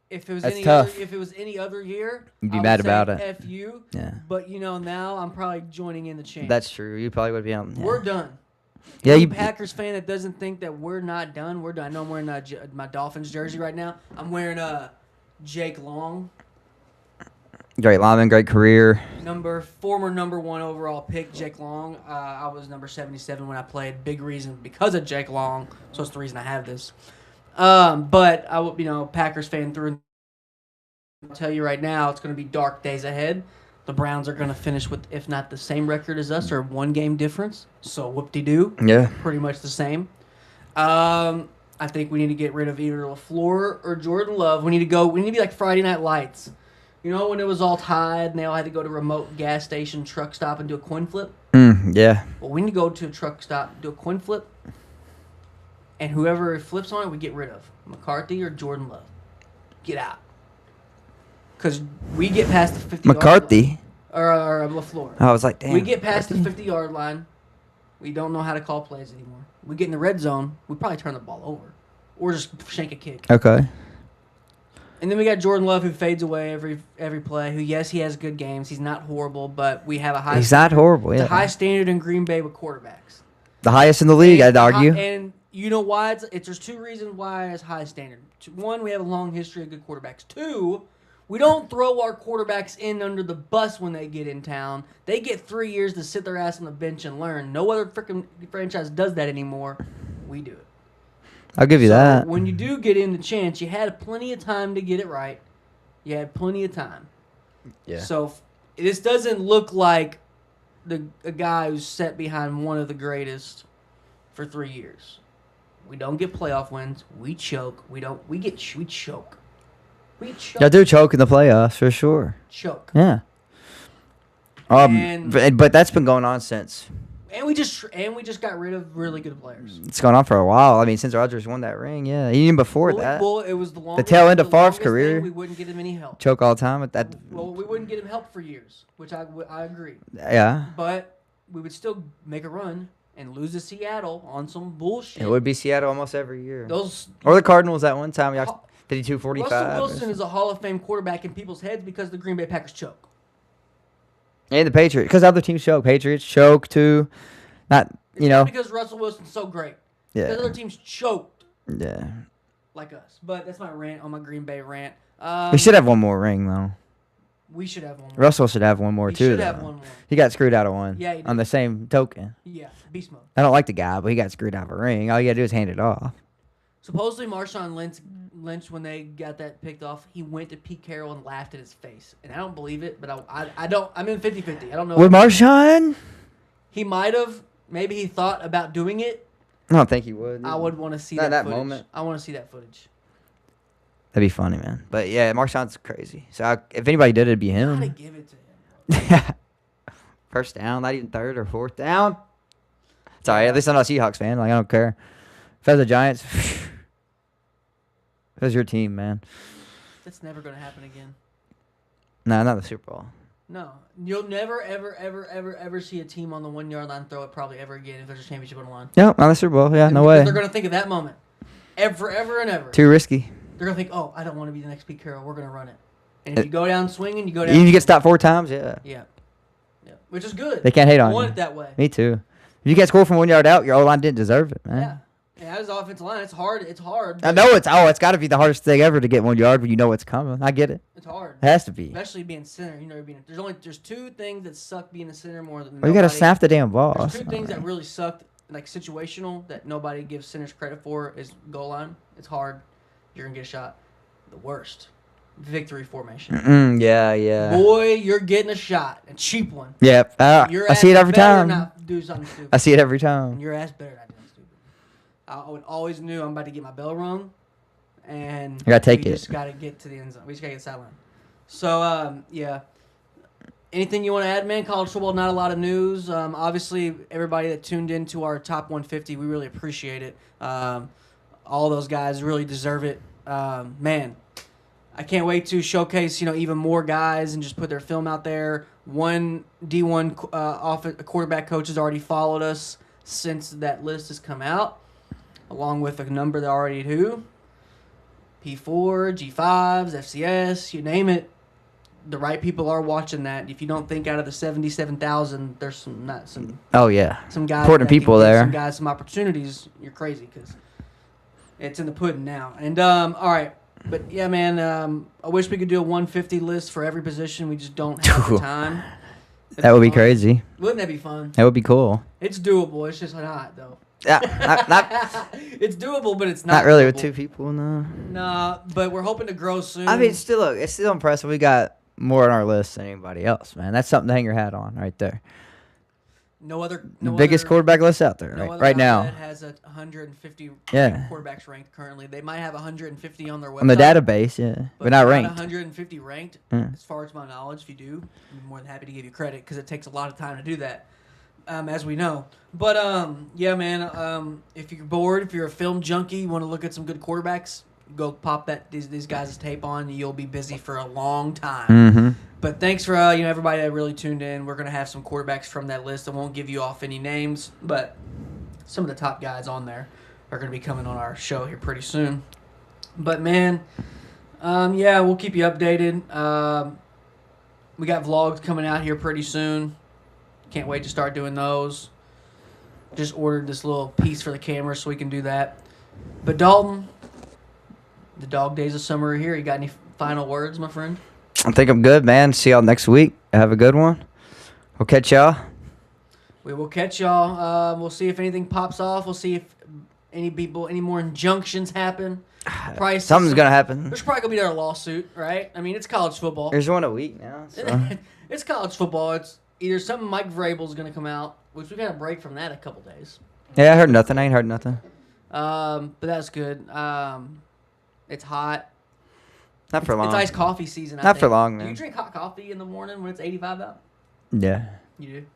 if it was That's any tough. other, if it was any other year, You'd be I would mad say about it. F you. Yeah, But now I'm probably joining in the chant. that's true. You probably would be on. Yeah. We're done. Yeah, Any you. Packers fan that doesn't think that we're not done, we're done. I know I'm wearing my Dolphins jersey right now. I'm wearing Jake Long, Great lineman, great career. former number 1 overall pick, Jake Long. I was number 77 when I played. Big reason because of Jake Long. So it's the reason I have this. But I Packers fan through. I'll tell you right now, it's going to be dark days ahead. The Browns are going to finish with, if not the same record as us, or 1 game difference. So whoop-de-doo. Yeah. Pretty much the same. I think we need to get rid of either LaFleur or Jordan Love. We need to be like Friday Night Lights. You know when it was all tied and they all had to go to a remote gas station, truck stop, and do a coin flip? Yeah. Well, we need to go to a truck stop, do a coin flip, and whoever flips on it, we get rid of. McCarthy or Jordan Love. Get out. Because we get past the 50 McCarthy. Or LaFleur. I was like, damn. We get past the McCarthy? 50-yard line. We don't know how to call plays anymore. We get in the red zone. We probably turn the ball over. Or just shank a kick. Okay. And then we got Jordan Love, who fades away every play. Who, yes, he has good games. He's not horrible, but we have a high. He's not horrible. It's Yeah. a high standard in Green Bay with quarterbacks. The highest in the league, I'd argue. And you know why? There's 2 reasons why it's high standard. 1, we have a long history of good quarterbacks. 2, we don't throw our quarterbacks in under the bus when they get in town. They get 3 years to sit their ass on the bench and learn. No other freaking franchise does that anymore. We do it. I'll give you that. When you do get in the chance, you had plenty of time to get it right. You had plenty of time. Yeah. So this doesn't look like a guy who's sat behind one of the greatest for 3 years. We don't get playoff wins. We choke. We choke. We choke. Y'all do choke in the playoffs for sure. Choke. Yeah. But that's been going on since. And we just got rid of really good players. It's gone on for a while. I mean, since Rodgers won that ring, yeah. Even before that. Well, it was the tail end of Favre's career. We wouldn't get him any help. Choke all the time with that. Well, we wouldn't get him help for years, which I agree. Yeah. But we would still make a run and lose to Seattle on some bullshit. It would be Seattle almost every year. Or the Cardinals that one time. Y'all did he 245? Russell Wilson is a Hall of Fame quarterback in people's heads because the Green Bay Packers choke. And the Patriots, because other teams choke. Patriots choke too. Not because Russell Wilson's so great. Yeah. Because other teams choked. Yeah. Like us. But that's my rant on my Green Bay rant. We should have one more ring though. We should have one more. Russell should have one more too. He should have one more. He got screwed out of one. Yeah, he did. On the same token. Yeah, beast mode. I don't like the guy, but he got screwed out of a ring. All you gotta do is hand it off. Supposedly, Marshawn Lynch, when they got that picked off, he went to Pete Carroll and laughed at his face. And I don't believe it, but I don't. I'm in 50-50. I don't know. With Marshawn? He might have. Maybe he thought about doing it. I don't think he would. I would want to see that footage. moment. I want to see that footage. That'd be funny, man. But yeah, Marshawn's crazy. So if anybody did, it'd be him. Gotta give it to him. First down, not even third or fourth down. Sorry, at least I'm not a Seahawks fan. Like I don't care. If I was the Giants, that's your team, man. That's never gonna happen again. Nah, not the Super Bowl. No, you'll never, ever, ever, ever, ever see a team on the 1 yard line throw it probably ever again if there's a championship on the line. No, not the Super Bowl. Yeah, no way. They're gonna think of that moment, ever and ever. Too risky. They're gonna think, oh, I don't want to be the next Pete Carroll. We're gonna run it. And if you go down swinging, you go down. Even if you get stopped 4 times, yeah. Yeah, which is good. They can't hate on you. you. Want it that way. Me too. If you get scored from 1 yard out, your O-line didn't deserve it, man. Yeah. Yeah, as offensive line, it's hard. It's hard. I know it's got to be the hardest thing ever to get 1 yard when you know what's coming. I get it. It's hard. It has to be. Especially being center. You know, there's 2 things that suck being a center more than. You got to snap the damn ball. There's 2 things that really sucked, like situational, that nobody gives centers credit for is goal line. It's hard. You're gonna get a shot. The worst, victory formation. Yeah. Boy, you're getting a shot, a cheap one. Yep. I see it every time. Not do something stupid. I see it every time. Your ass better not do something stupid. I would always knew I'm about to get my bell rung, and you gotta take we it. just gotta get to the end zone. We just gotta get the sideline. So yeah. Anything you want to add, man? College football, not a lot of news. Obviously, everybody that tuned into our top 150, we really appreciate it. All those guys really deserve it. Man, I can't wait to showcase, even more guys and just put their film out there. One D1 quarterback coach has already followed us since that list has come out, along with a number that already do. P4, G5s, FCS, you name it. The right people are watching that. If you don't think out of the 77,000, there's some guys important people there. Some guys, some opportunities. You're crazy because it's in the pudding now. And all right, but yeah, man. I wish we could do a 150 list for every position. We just don't have the time. That would be crazy. Wouldn't that be fun? That would be cool. It's doable. It's just not though. Yeah, not it's doable, but it's not. Not really doable. with 2 people, no. Nah, but we're hoping to grow soon. I mean, it's still impressive. We got more on our list than anybody else, man. That's something to hang your hat on right there. The biggest quarterback list out there right now. That has 150 quarterbacks ranked currently. They might have 150 on their website. On the database, yeah, but not ranked. 150 ranked, as far as my knowledge. If you do, I'm more than happy to give you credit because it takes a lot of time to do that, as we know. But yeah, man. If you're bored, if you're a film junkie, you want to look at some good quarterbacks, go pop these guys' tape on. You'll be busy for a long time. Mm-hmm. But thanks for everybody that really tuned in. We're gonna have some quarterbacks from that list. I won't give you off any names, but some of the top guys on there are gonna be coming on our show here pretty soon. But man, yeah, we'll keep you updated. We got vlogs coming out here pretty soon. Can't wait to start doing those. Just ordered this little piece for the camera so we can do that. But Dalton, the dog days of summer are here. You got any final words, my friend? I think I'm good, man. See y'all next week. Have a good one. We'll catch y'all. We will catch y'all. We'll see if anything pops off. We'll see if any more injunctions happen. Something's going to happen. There's probably going to be another lawsuit, right? I mean, it's college football. There's one a week now. So. It's college football. It's either something Mike Vrabel's going to come out, which we've had a break from that a couple days. Yeah, I heard nothing. I ain't heard nothing. But that's good. It's hot. Not for long. It's iced coffee season. I Not think. for long, Do man. you drink hot coffee in the morning when it's 85 out? Yeah. You do.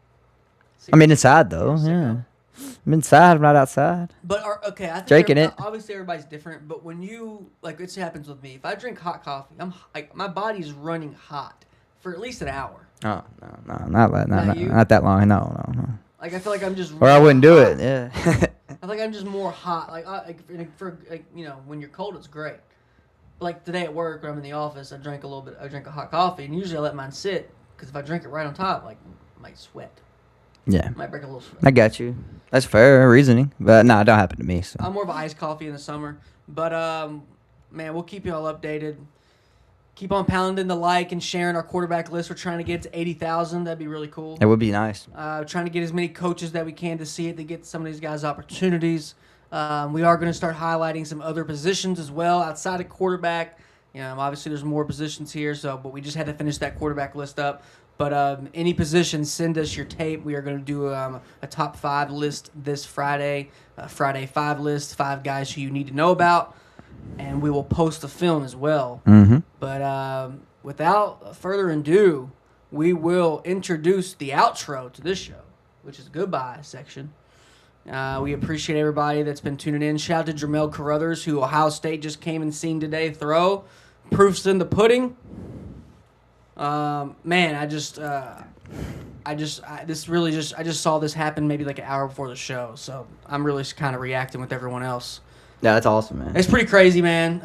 I mean, inside though. You're Yeah. sicko. I'm inside. I'm not outside. But okay, I think Drinking it. obviously everybody's different. But when you like, it happens with me. If I drink hot coffee, I'm like my body's running hot for at least an hour. Oh no, not you? not that long. No. Like I feel like I'm just. Or I wouldn't do hot. it. Yeah. I feel like I'm just more hot. For when you're cold, it's great. But like today at work, when I'm in the office, I drank a hot coffee, and usually I let mine sit because if I drink it right on top, like I might sweat. Yeah. Might break a little sweat. I got you. That's fair reasoning, but no, it don't happen to me. So. I'm more of an iced coffee in the summer, but man, we'll keep you all updated. Keep on pounding the like and sharing our quarterback list. We're trying to get to 80,000. That'd be really cool. It would be nice. Trying to get as many coaches that we can to see it, to get some of these guys opportunities. We are going to start highlighting some other positions as well outside of quarterback. Obviously there's more positions here, but we just had to finish that quarterback list up. But any position, send us your tape. We are going to do a top 5 list this Friday. Friday 5 list, 5 guys who you need to know about. And we will post the film as well. Mm-hmm. But without further ado, we will introduce the outro to this show, which is goodbye section. We appreciate everybody that's been tuning in. Shout out to Jermel Carruthers, who Ohio State just came and seen today throw. Proof's in the pudding. Man, I just saw this happen maybe like an hour before the show, so I'm really kind of reacting with everyone else. Yeah, that's awesome, man. It's pretty crazy, man.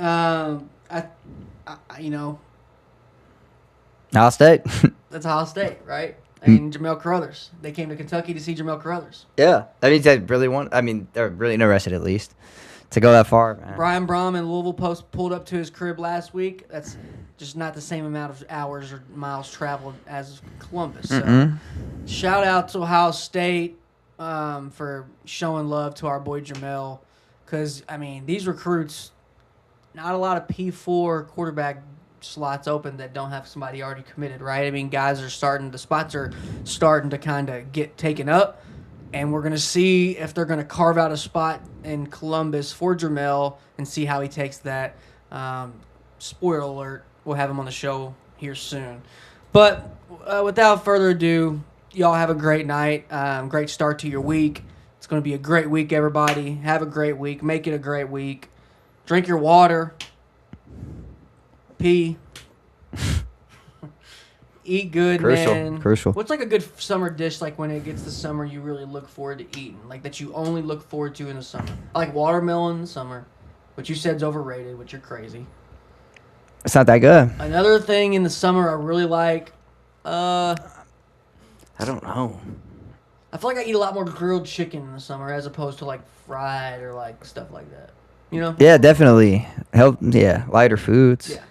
Ohio State. That's Ohio State, right? And Jermel Carruthers. They came to Kentucky to see Jermel Carruthers. Yeah, that means they're really interested at least to go that far, man. Brian Brom in Louisville pulled up to his crib last week. That's just not the same amount of hours or miles traveled as Columbus. So shout out to Ohio State for showing love to our boy Jermel. Because, these recruits, not a lot of P4 quarterback slots open that don't have somebody already committed, right? The spots are starting to kind of get taken up. And we're going to see if they're going to carve out a spot in Columbus for Jermel and see how he takes that. Spoiler alert, we'll have him on the show here soon. But without further ado, y'all have a great night. Great start to your week. It's going to be a great week, everybody. Have a great week. Make it a great week. Drink your water. Pee. Eat good, man. Crucial. What's like a good summer dish, like when it gets to summer, you really look forward to eating? Like that you only look forward to in the summer? I like watermelon in the summer, which you said's overrated, which you're crazy. It's not that good. Another thing in the summer I really like, I don't know. I feel like I eat a lot more grilled chicken in the summer as opposed to like fried or like stuff like that. You know? Yeah, definitely. Lighter foods. Yeah.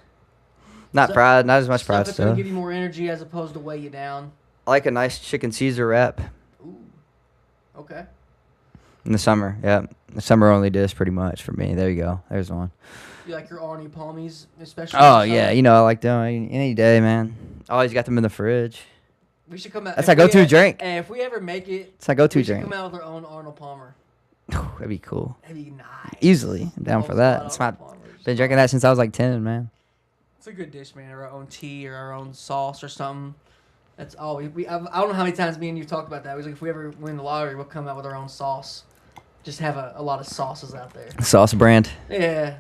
Not fried, not as much fried That's gonna stuff. give you more energy as opposed to weigh you down. I like a nice chicken Caesar wrap Ooh. Okay. in the summer. Yeah, the summer only dish pretty much for me. There you go. There's one. You like your Arnie Palmies, especially? Oh yeah, I like them any day, man. Always got them in the fridge. We should come out. That's my go-to drink. Hey, if we ever make it, It's my go-to we should drink. come out with our own Arnold Palmer. That'd be cool. That'd be nice. Easily. I'm down for that. It's my been drinking that since I was like 10, man. It's a good dish, man. Our own tea or our own sauce or something. That's all I don't know how many times me and you talked about that. It was like if we ever win the lottery, we'll come out with our own sauce. Just have a lot of sauces out there. Sauce brand. Yeah.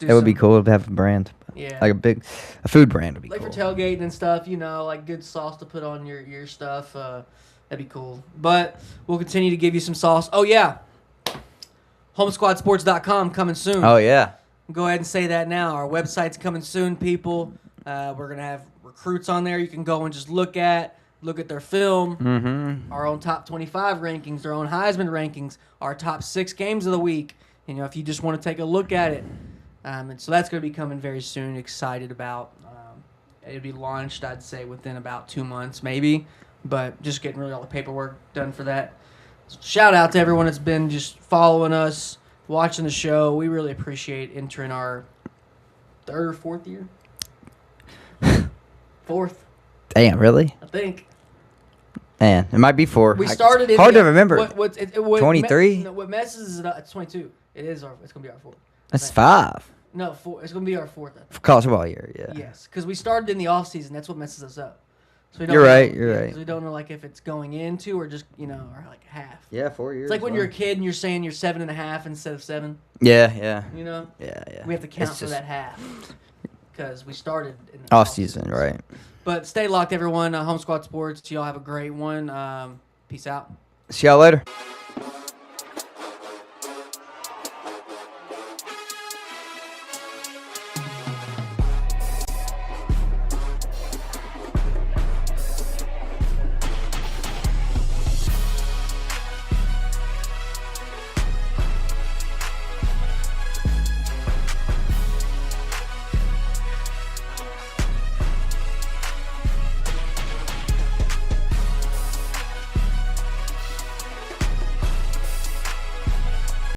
It would be cool to have a brand. Yeah. Like a food brand would be like cool. for tailgating and stuff, like good sauce to put on your stuff. That'd be cool. But we'll continue to give you some sauce. Oh, yeah. HomesquadSports.com coming soon. Oh, yeah. Go ahead and say that now. Our website's coming soon, people. We're going to have recruits on there you can go and just look at their film, our own top 25 rankings, our own Heisman rankings, our top 6 games of the week. If you just want to take a look at it. And so that's going to be coming very soon. Excited about. It'll be launched, I'd say, within about 2 months, maybe. But just getting really all the paperwork done for that. So shout out to everyone that's been just following us, watching the show. We really appreciate entering our 3rd or 4th year. 4th, Damn, really? I think. Man, it might be 4. We started in hard to remember. What 23? What messes it up? It's 22. It's gonna be our 4th. That's 5 No, 4. It's gonna be our 4th. for college football year. Yeah. Yes, because we started in the off season. That's what messes us up. So we don't You're know, right. You're right. 'cause we don't know like if it's going into or just or like half. Yeah, 4 years. It's like when you're a kid and you're saying you're 7.5 instead of 7. Yeah, yeah. You know. Yeah, yeah. We have to count It's for just that half because we started in the off season, right? But stay locked, everyone. Home Squad Sports. Y'all have a great one. Peace out. See y'all later.